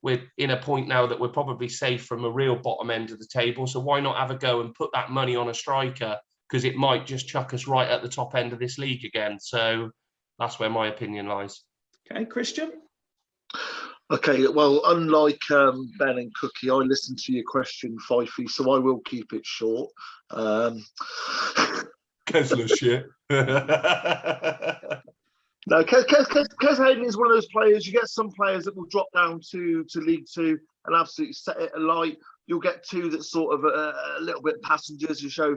we're in a point now that we're probably safe from a real bottom end of the table. So why not have a go and put that money on a striker? Because it might just chuck us right at the top end of this league again. So that's where my opinion lies. Okay, Christian? Okay, well, unlike Ben and Cookie, I listened to your question, Fifey, so I will keep it short. Kesler shit. No, Kes Hayden is one of those players. You get some players that will drop down to League Two and absolutely set it alight. You'll get two that sort of a little bit passengers who show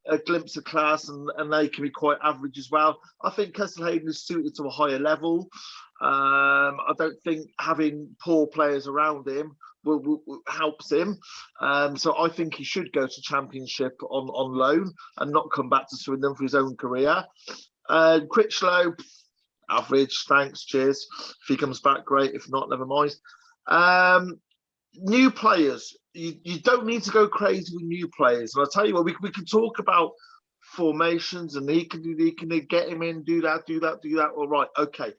a glimpse of class, and they can be quite average as well. I think Kes Hayden is suited to a higher level. I don't think having poor players around him will helps him. So I think he should go to Championship on loan and not come back to Swindon for his own career. Critchlow, average, thanks, cheers. If he comes back, great. If not, never mind. New players, you don't need to go crazy with new players. And I'll tell you what, we can talk about formations and he can get him in, do that. All right, okay.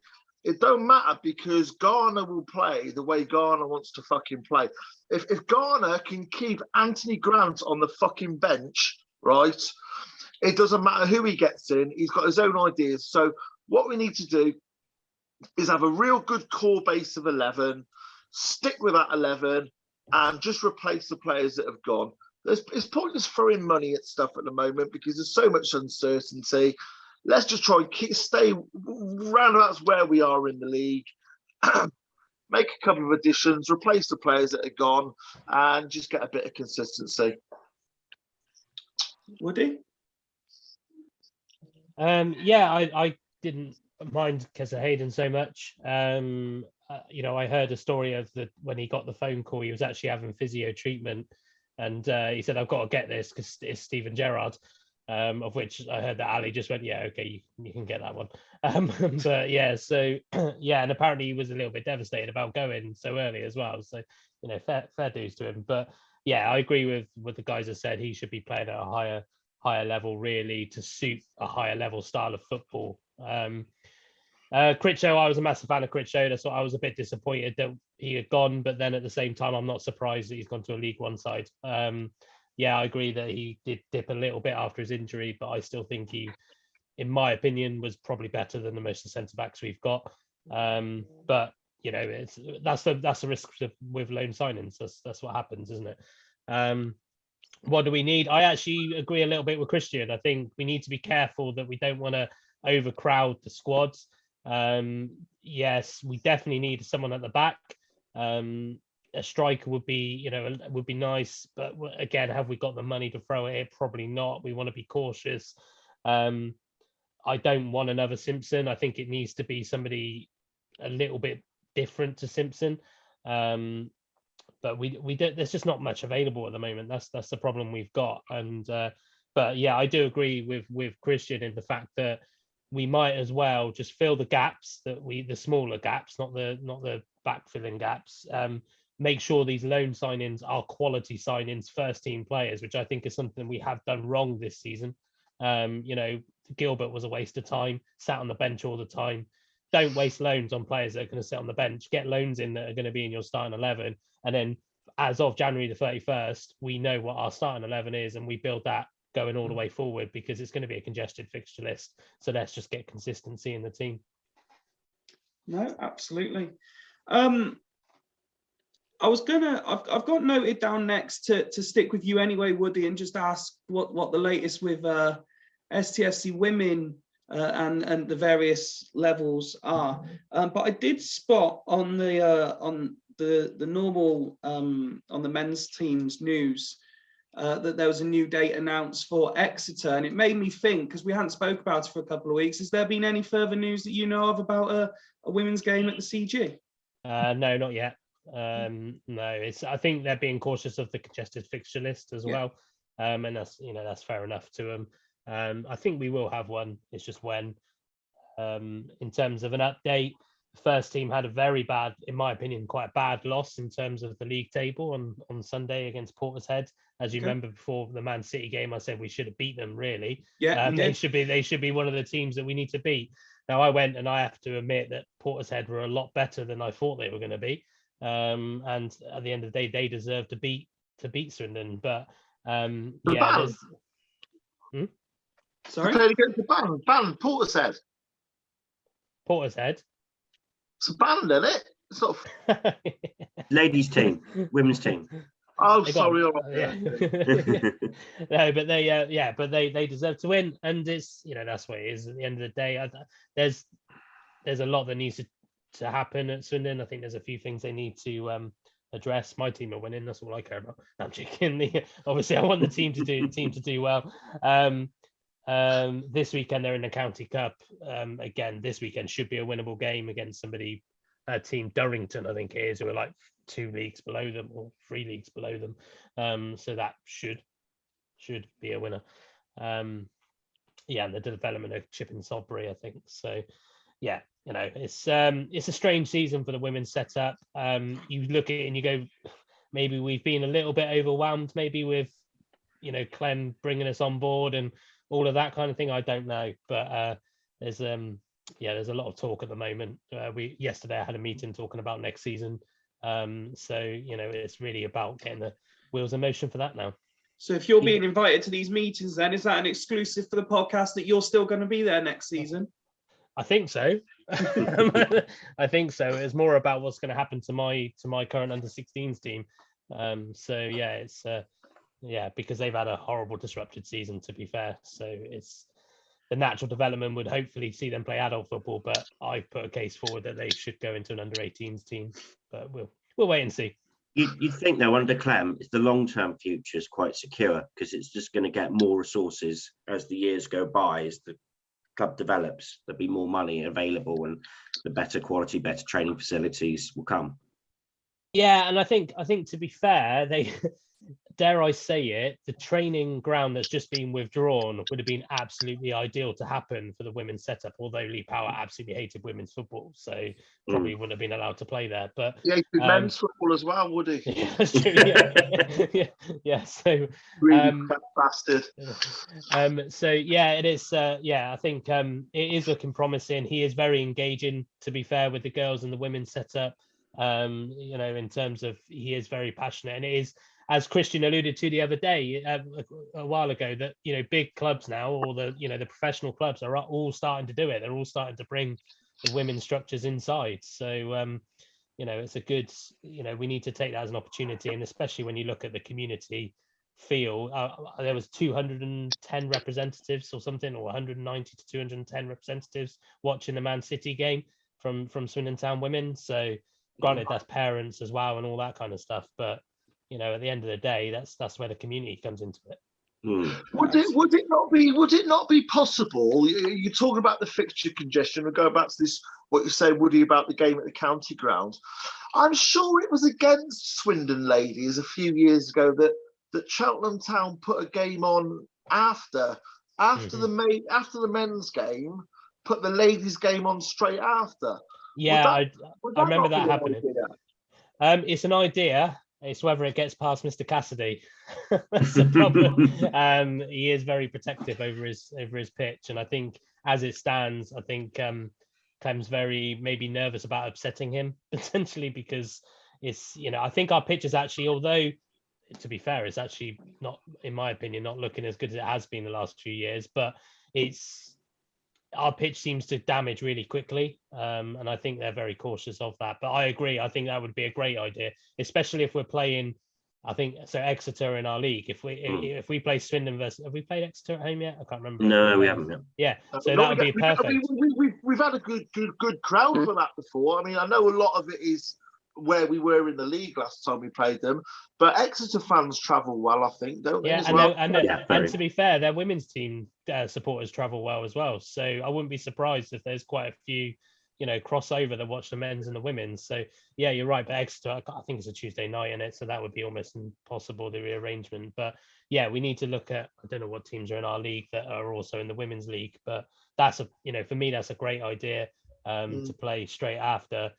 It don't matter because Garner will play the way Garner wants to fucking play. If Garner can keep Anthony Grant on the fucking bench, right, it doesn't matter who he gets in. He's got his own ideas. So what we need to do is have a real good core base of 11, stick with that 11, and just replace the players that have gone. It's pointless throwing money at stuff at the moment because there's so much uncertainty. Let's just try and stay roundabouts where we are in the league, make a couple of additions, replace the players that are gone, and just get a bit of consistency. Woody? I didn't mind Kes Hayden so much. I heard a story of when he got the phone call, he was actually having physio treatment, and he said, "I've got to get this because it's Steven Gerrard." Of which I heard that Ali just went, "Yeah, okay, you can get that one." But yeah, so yeah, and apparently he was a little bit devastated about going so early as well. So fair dues to him. But yeah, I agree with what the guys have said. He should be playing at a higher level, really, to suit a higher level style of football. Critcho, I was a massive fan of Critcho. That's why I was a bit disappointed that he had gone, but then at the same time, I'm not surprised that he's gone to a League One side. Yeah, I agree that he did dip a little bit after his injury, but I still think he, in my opinion, was probably better than the most of the centre backs we've got. But that's the risk with loan signings. That's what happens, isn't it? What do we need? I actually agree a little bit with Christian. I think we need to be careful that we don't want to overcrowd the squads. Yes, we definitely need someone at the back. A striker would be nice, but again, have we got the money to throw at it? Probably not. We want to be cautious. I don't want another Simpson. I think it needs to be somebody a little bit different to Simpson. But we don't. There's just not much available at the moment. That's the problem we've got. And but yeah, I do agree with Christian in the fact that we might as well just fill the gaps the smaller gaps, not the backfilling gaps. Make sure these loan signings are quality signings, first team players, which I think is something we have done wrong this season. Gilbert was a waste of time, sat on the bench all the time. Don't waste loans on players that are going to sit on the bench. Get loans in that are going to be in your starting 11. And then as of January the 31st, we know what our starting 11 is, and we build that going all the way forward because it's going to be a congested fixture list. So let's just get consistency in the team. No, absolutely. I've got noted down next to stick with you anyway, Woody, and just ask what the latest with STFC Women and the various levels are. But I did spot on the normal on the men's team's news that there was a new date announced for Exeter, and it made me think, because we hadn't spoke about it for a couple of weeks. Has there been any further news that you know of about a women's game at the CG? No, not yet. No, I think they're being cautious of the congested fixture list as well, and that's fair enough to them. I think we will have one. It's just when. In terms of an update, the first team had a very bad, in my opinion, quite a bad loss in terms of the league table on Sunday against Portishead. As you remember, before the Man City game, I said we should have beat them. Really, they should be one of the teams that we need to beat. Now I went, and I have to admit that Portishead were a lot better than I thought they were going to be. And at the end of the day, they deserve to beat Swindon. But there's. Sorry, played against the band. Portishead. It's a band, isn't it? It's not. Ladies' team, women's team. Oh, sorry. No, but they deserve to win, and it's that's what it is. At the end of the day, there's a lot that needs to happen at Swindon. I think there's a few things they need to address. My team are winning. That's all I care about. I'm joking. Obviously, I want the team to do well. This weekend they're in the County Cup. Again, this weekend should be a winnable game against team Durrington, I think it is, who are like 2 leagues below them or 3 leagues below them. So that should be a winner. And the development of Chip and Sodbury, I think. So yeah, it's a strange season for the women's setup. You look at it and you go, maybe we've been a little bit overwhelmed, maybe with Clem bringing us on board and all of that kind of thing. I don't know, but there's a lot of talk at the moment. Yesterday I had a meeting talking about next season. So it's really about getting the wheels in motion for that now. So if you're being invited to these meetings, then is that an exclusive for the podcast that you're still going to be there next season? I think so. I think so. It's more about what's going to happen to my current under-16s team. It's because they've had a horrible disrupted season, to be fair. So it's the natural development would hopefully see them play adult football, but I've put a case forward that they should go into an under-18s team. But we'll wait and see. You'd think, though, under Clem, the long-term future is quite secure because it's just going to get more resources as the years go by, as the club develops. There'll be more money available and the better quality, better training facilities will come. Yeah, and I think to be fair, they dare I say it, the training ground that's just been withdrawn would have been absolutely ideal to happen for the women's setup, although Lee Power absolutely hated women's football, so probably wouldn't have been allowed to play there. But men's football as well, would he? Yeah, that's true. Yeah. So really bastard. So yeah, it is. I think it is looking promising. He is very engaging, to be fair, with the girls and the women's setup. In terms of he is very passionate, and it is, as Christian alluded to the other day, a while ago, that big clubs now, or the professional clubs are all starting to do it. They're all starting to bring the women's structures inside. So it's a good. We need to take that as an opportunity, and especially when you look at the community feel. There was 210 representatives or something, or 190 to 210 representatives watching the Man City game from Swindon Town Women. So granted, that's parents as well and all that kind of stuff, but at the end of the day, that's where the community comes into it. Would it not be possible? You talk about the fixture congestion, and go back to this, what you say, Woody, about the game at the county ground. I'm sure it was against Swindon Ladies a few years ago that Cheltenham Town put a game on after the men's game, put the ladies' game on straight after. Yeah, I remember that happening. It's an idea. It's whether it gets past Mr. Cassidy. That's the problem. He is very protective over his pitch, and I think as it stands, I think Clem's very maybe nervous about upsetting him potentially, because it's I think our pitch is actually, although to be fair, it's actually not, in my opinion, not looking as good as it has been the last few years, but our pitch seems to damage really quickly, and I think they're very cautious of that. But I agree. I think that would be a great idea, especially if we're playing. I think so. Exeter in our league. If we play Swindon versus, have we played Exeter at home yet? I can't remember. No, we haven't. Yeah, so that would be perfect. We've had a good crowd for that before. I mean, I know a lot of it is where we were in the league last time we played them, but Exeter fans travel well, I think, don't they? And to be fair, their women's team supporters travel well as well. So I wouldn't be surprised if there's quite a few, crossover that watch the men's and the women's. So yeah, you're right. But Exeter, I think it's a Tuesday night in it, so that would be almost impossible, the rearrangement. But yeah, we need to look at. I don't know what teams are in our league that are also in the women's league, but that's for me, that's a great idea to play straight after.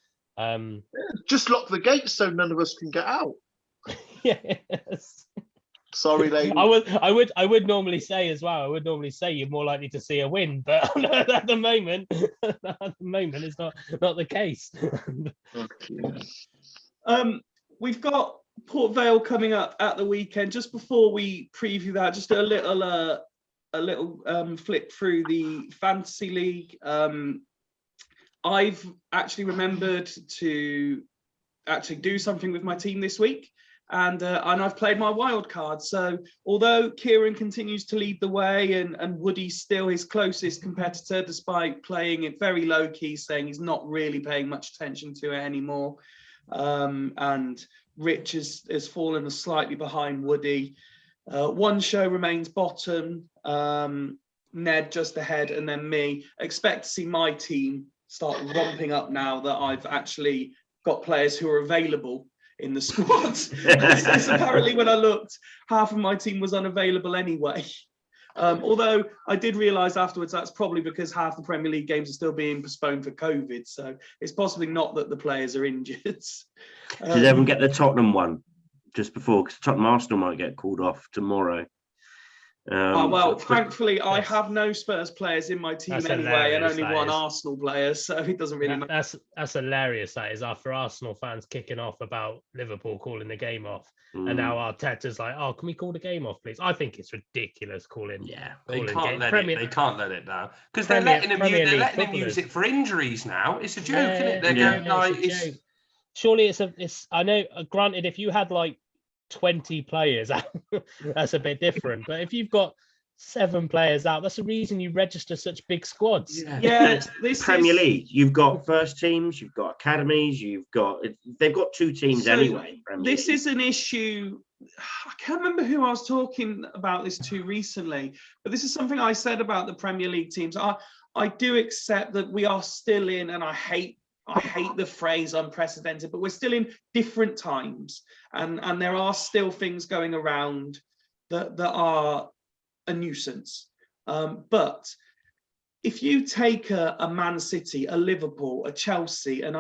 Just lock the gates so none of us can get out. Yes. Sorry, ladies. I would normally say as well. I would normally say you're more likely to see a win, but at the moment, it's not the case. We've got Port Vale coming up at the weekend. Just before we preview that, just a little flick through the fantasy league. I've actually remembered to actually do something with my team this week. and I've played my wild card. So although Kieran continues to lead the way, and Woody's still his closest competitor, despite playing it very low key, saying he's not really paying much attention to it anymore, and Rich has fallen slightly behind Woody. One show remains bottom, Ned just ahead, and then me. Expect to see my team start romping up now that I've actually got players who are available in the squad. Because apparently when I looked, half of my team was unavailable anyway. Although I did realise afterwards that's probably because half the Premier League games are still being postponed for COVID. So it's possibly not that the players are injured. Did everyone get the Tottenham one just before? Because Tottenham Arsenal might get called off tomorrow. Thankfully, I have no Spurs players in my team anyway, and only one Arsenal player, so it doesn't really matter. That's hilarious. That is, after Arsenal fans kicking off about Liverpool calling the game off, and now Arteta's like, "Oh, can we call the game off, please?" I think it's ridiculous calling. Yeah, they can't let it now because they're letting them use it for injuries now. It's a joke, isn't it? They're going like, surely it's. I know. Granted, if you had like 20 players out, that's a bit different, but if you've got 7 players out, that's the reason you register such big squads. This Premier League, you've got first teams, you've got academies, they've got 2 teams anyway. This is an issue. I can't remember who I was talking about this to recently, but this is something I said about the Premier League teams. I do accept that we are still in, and I hate the phrase unprecedented, but we're still in different times, and there are still things going around that are a nuisance. But if you take a Man City, a Liverpool, a Chelsea, and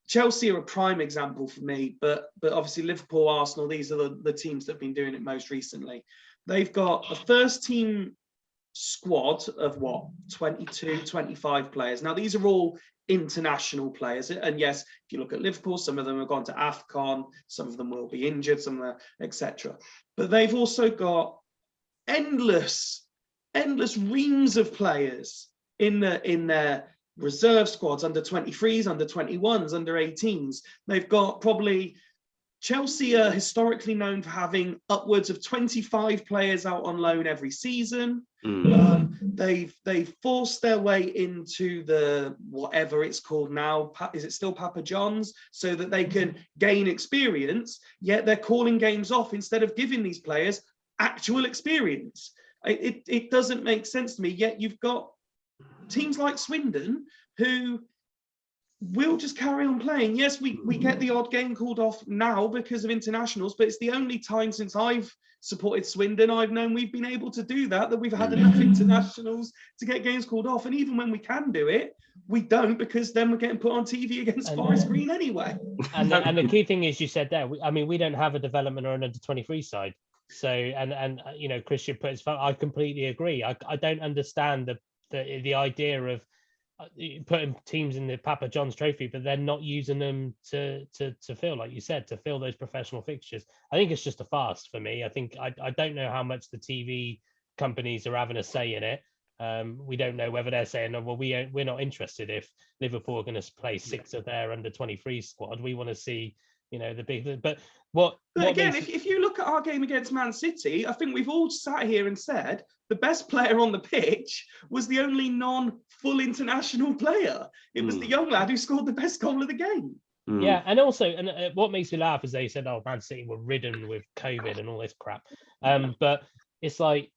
Chelsea are a prime example for me, but obviously Liverpool, Arsenal, these are the teams that have been doing it most recently. They've got a first team squad of 22, 25 players. Now, these are all international players, and yes, if you look at Liverpool, some of them have gone to AFCON, some of them will be injured, some of them, etc. But they've also got endless reams of players in their reserve squads, under 23s, under 21s, under 18s. They've got probably, Chelsea are historically known for having upwards of 25 players out on loan every season. They've forced their way into the, whatever it's called now, is it still Papa John's, so that they can gain experience, yet they're calling games off instead of giving these players actual experience. It doesn't make sense to me. Yet you've got teams like Swindon who will just carry on playing. Yes, we get the odd game called off now because of internationals, but it's the only time since I've supported Swindon I've known we've been able to do that we've had enough internationals to get games called off. And even when we can do it, we don't, because then we're getting put on TV against Forest Green anyway. And the key thing is, you said there, we don't have a development or an under 23 side. So, and you know, Christian put his phone, I completely agree. I don't understand the idea of putting teams in the Papa John's trophy, but then not using them to fill, like you said, to fill those professional fixtures. I think it's just a farce for me. I think I don't know how much the TV companies are having a say in it. We don't know whether they're saying, "Oh, well, we're not interested if Liverpool are going to play 6 of their under 23 squad. We want to see, you know, the big." But again, if you look at our game against Man City, I think we've all sat here and said the best player on the pitch was the only non-full international player. It was the young lad who scored the best goal of the game. Yeah, and also, what makes me laugh is they said, "Oh, Man City were ridden with COVID and all this crap," but it's like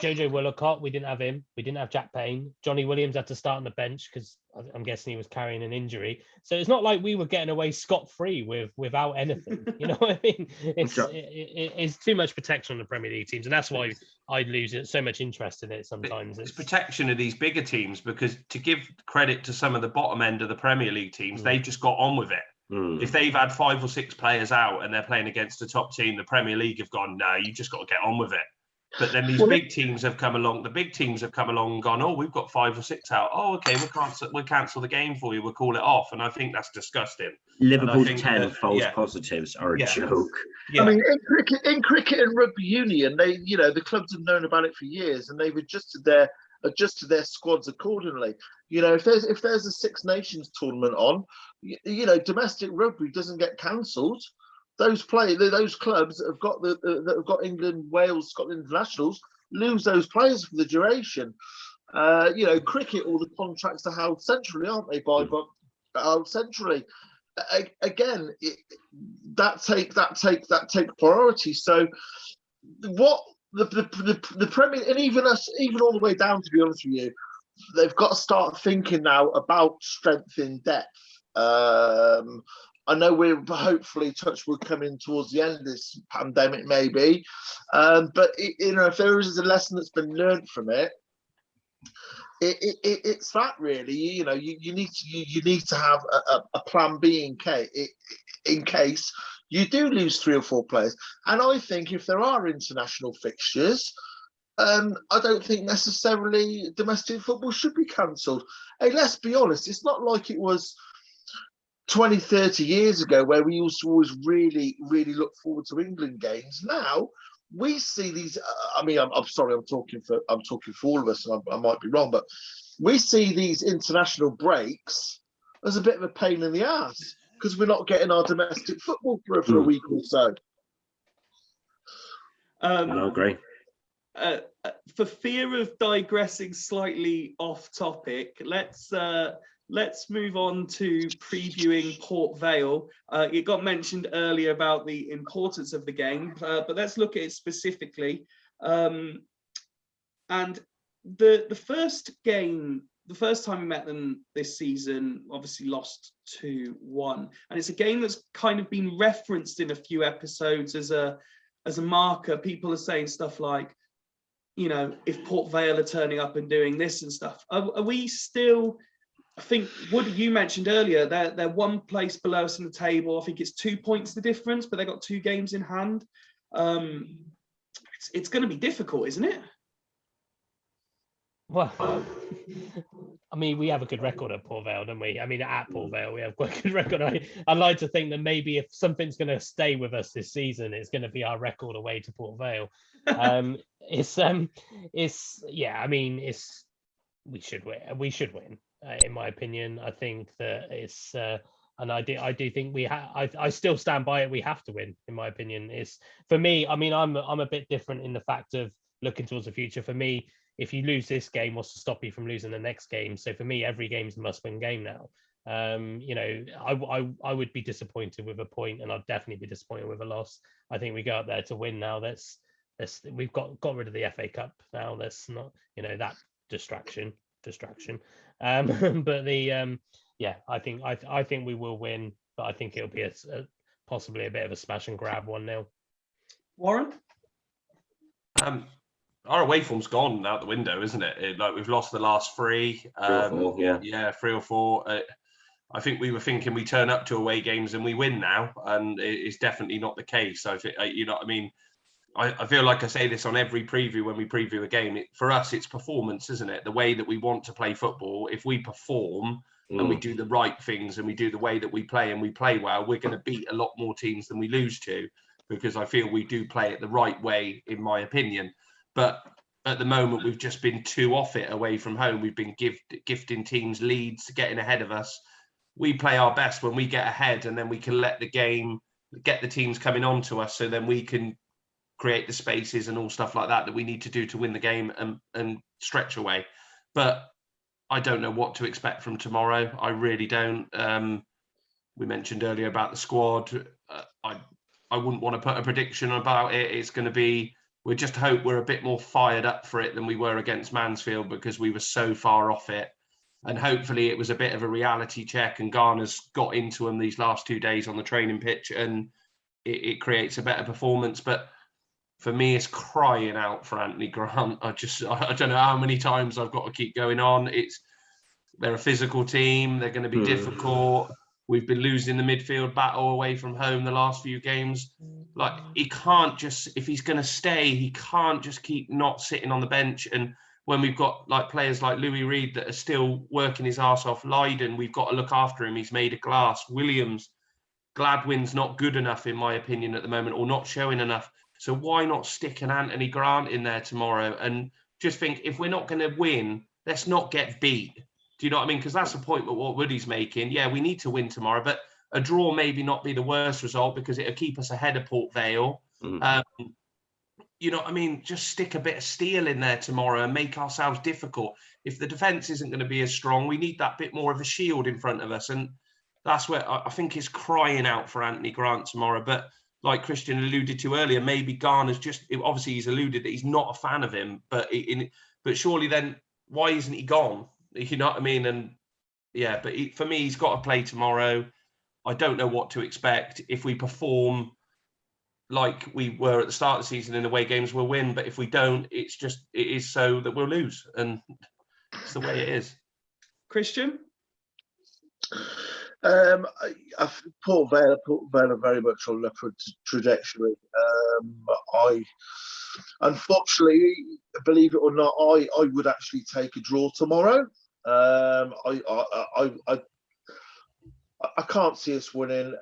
Jojo Willacott, we didn't have him. We didn't have Jack Payne. Johnny Williams had to start on the bench because I'm guessing he was carrying an injury. So it's not like we were getting away scot-free without anything. You know what I mean? It's too much protection on the Premier League teams, and that's why I lose so much interest in it sometimes. It's protection of these bigger teams, because to give credit to some of the bottom end of the Premier League teams, they've just got on with it. If they've had 5 or 6 players out and they're playing against a top team, the Premier League have gone, no, you just got to get on with it. But then these big teams have come along. The big teams have come along and gone, oh, we've got 5 or 6 out. Oh, okay, we'll cancel the game for you. We'll call it off. And I think that's disgusting. Liverpool's 10 false positives are a joke. Yeah. I mean, in cricket and rugby union, the clubs have known about it for years, and they've adjusted their squads accordingly. You know, if there's a Six Nations tournament on, domestic rugby doesn't get cancelled. those clubs that have got England, Wales, Scotland internationals lose those players for the duration. Cricket, all the contracts are held centrally, aren't they? Held centrally. Again, that take priority. So, what the Premier, and even all the way down, to be honest with you, they've got to start thinking now about strength in depth. I know we're hopefully, touch wood, coming towards the end of this pandemic, maybe, but if there is a lesson that's been learned from it, it's that really. You need to have a plan B in case you do lose 3 or 4 players. And I think if there are international fixtures, I don't think necessarily domestic football should be cancelled. Hey, let's be honest, it's not like it was 20, 30 years ago where we used to always really, really look forward to England games. Now we see these. I'm sorry, I'm talking for all of us, and I might be wrong, but we see these international breaks as a bit of a pain in the ass because we're not getting our domestic football for a week or so. I agree. For fear of digressing slightly off topic, let's move on to previewing Port Vale. It got mentioned earlier about the importance of the game, but let's look at it specifically. And the first game, the first time we met them this season, obviously lost 2-1, and it's a game that's kind of been referenced in a few episodes as a marker. People are saying stuff like, if Port Vale are turning up and doing this and stuff, are we still? I think, Woody, you mentioned earlier, they're one place below us in the table. I think it's 2 points the difference, but they've got 2 games in hand. It's going to be difficult, isn't it? Well, we have a good record at Port Vale, don't we? At Port Vale, we have quite a good record. I'd like to think that maybe if something's going to stay with us this season, it's going to be our record away to Port Vale. We should win. We should win. In my opinion, I think that it's, and I do think I still stand by it. We have to win. In my opinion, it's for me. I'm a bit different in the fact of looking towards the future. For me, if you lose this game, what's to stop you from losing the next game? So for me, every game's a must-win game now. I would be disappointed with a point, and I'd definitely be disappointed with a loss. I think we go up there to win now. We've got rid of the FA Cup now. That's not that distraction. But I think we will win, but I think it'll be possibly a bit of a smash and grab 1-0. Warren? Our away form's gone out the window, isn't it? We've lost the last 3. 3 or 4, yeah. 3 or 4. I think we were thinking we turn up to away games and we win now, and it's definitely not the case. I think, I feel like I say this on every preview when we preview a game. For us, it's performance, isn't it? The way that we want to play football. If we perform and we do the right things and we do the way that we play and we play well, we're going to beat a lot more teams than we lose to, because I feel we do play it the right way, in my opinion. But at the moment, we've just been too off it away from home. We've been gifting teams leads, getting ahead of us. We play our best when we get ahead, and then we can let the game get the teams coming on to us, so then we can create the spaces and all stuff like that we need to do to win the game and stretch away. But I don't know what to expect from tomorrow. I really don't. We mentioned earlier about the squad. I wouldn't want to put a prediction about it. It's going to be, we just hope we're a bit more fired up for it than we were against Mansfield, because we were so far off it. And hopefully it was a bit of a reality check, and Garner's got into them these last 2 days on the training pitch, and it creates a better performance. But for me, it's crying out for Anthony Grant. I don't know how many times I've got to keep going on. They're a physical team. They're going to be difficult. We've been losing the midfield battle away from home the last few games. He can't just, if he's going to stay, he can't just keep not sitting on the bench. And when we've got players like Louis Reed that are still working his arse off, Leiden, we've got to look after him. He's made of glass. Williams, Gladwin's not good enough, in my opinion, at the moment, or not showing enough. So why not stick an Anthony Grant in there tomorrow and just think, if we're not going to win, let's not get beat. Do you know what I mean? Because that's the point of what Woody's making. Yeah, we need to win tomorrow, but a draw maybe not be the worst result because it'll keep us ahead of Port Vale. You know what I mean? Just stick a bit of steel in there tomorrow and make ourselves difficult. If the defence isn't going to be as strong, we need that bit more of a shield in front of us. And that's where I think it's crying out for Anthony Grant tomorrow. But like Christian alluded to earlier, maybe Garner's obviously he's alluded that he's not a fan of him, but surely then why isn't he gone? You know what I mean? And yeah, but for me, he's got to play tomorrow. I don't know what to expect. If we perform like we were at the start of the season in away games, we'll win. But if we don't, it is so that we'll lose. And it's the way it is. Christian? Port Vale are very much on an upward trajectory. Unfortunately, believe it or not, I would actually take a draw tomorrow. I can't see us winning.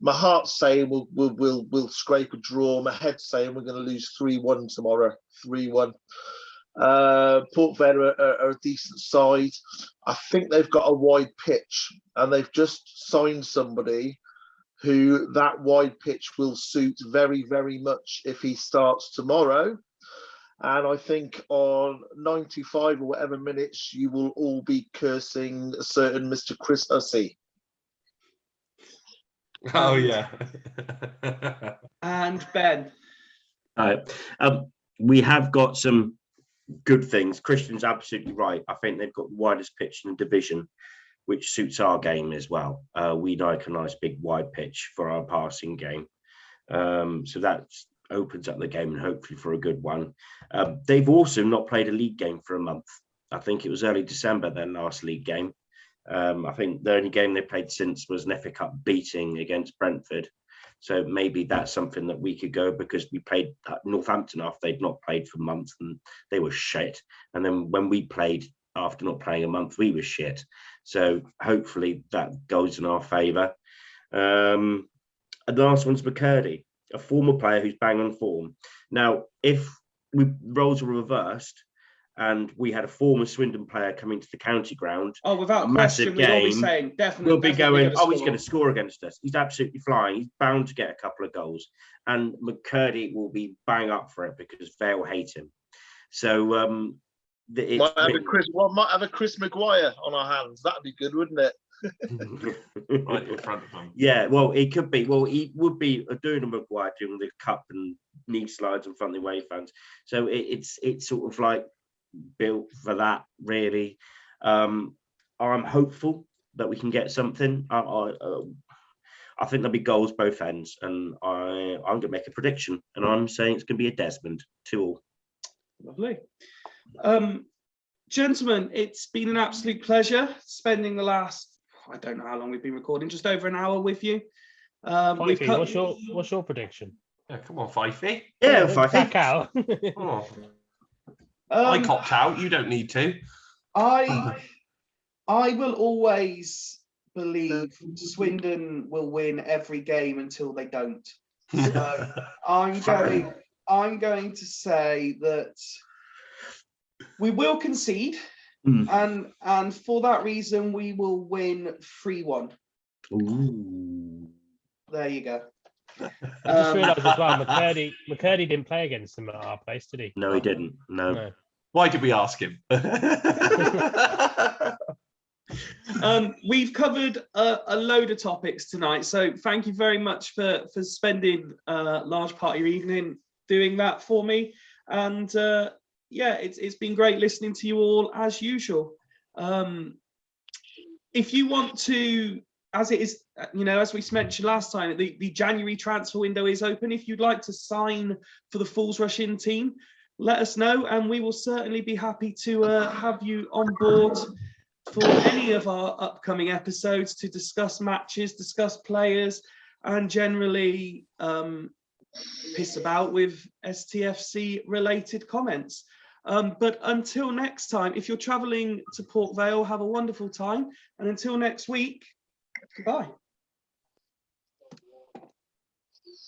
My heart's saying we'll scrape a draw. My head's saying we're going to lose 3-1 tomorrow. 3-1. Port Vale are a decent side. I think they've got a wide pitch, and they've just signed somebody who that wide pitch will suit very, very much if he starts tomorrow. And I think on 95 or whatever minutes, you will all be cursing a certain Mr. Chris Hussey. Oh, yeah. And Ben. We have got some good things. Christian's absolutely right. I think they've got the widest pitch in the division, which suits our game as well. We like a nice big wide pitch for our passing game. So that opens up the game and hopefully for a good one. They've also not played a league game for a month. I think it was early December, their last league game. I think the only game they played since was an FA Cup beating against Brentford. So maybe that's something that we could go, because we played Northampton after they'd not played for months and they were shit. And then when we played after not playing a month, we were shit. So hopefully that goes in our favour. And the last one's McCurdy, a former player who's bang on form. Now, if roles were reversed and we had a former Swindon player coming to the county ground, without question, we'd all be saying definitely. We'll be going, he's going to score against us. He's absolutely flying. He's bound to get a couple of goals, and McCurdy will be bang up for it because Vale hate him. So might have a Chris Maguire on our hands. That'd be good, wouldn't it? Right in front of him. Yeah, well, it could be. Well, he would be doing a Maguire doing the cup and knee slides in front of the away fans. So it's sort of like built for that, really. I'm hopeful that we can get something. I think there'll be goals both ends, and I'm going to make a prediction, and I'm saying it's going to be a Desmond 2-2. Lovely. Gentlemen, it's been an absolute pleasure spending the last, I don't know how long we've been recording, just over an hour with you. What's your prediction? Yeah, come on, Fifey. Yeah, Fifey. Back out. I copped out. You don't need to. I will always believe Swindon will win every game until they don't. So I'm going to say that we will concede, and for that reason we will win 3-1. Ooh. There you go. I just realised as well, McCurdy didn't play against them at our place, did he? No, he didn't. No. Why did we ask him? We've covered a load of topics tonight, so thank you very much for spending a large part of your evening doing that for me. And it's been great listening to you all as usual. If you want to, as it is, as we mentioned last time, the January transfer window is open. If you'd like to sign for the Fools Rush In team, let us know, and we will certainly be happy to have you on board for any of our upcoming episodes to discuss matches, discuss players, and generally piss about with STFC related comments. But until next time, if you're travelling to Port Vale, have a wonderful time. And until next week, goodbye.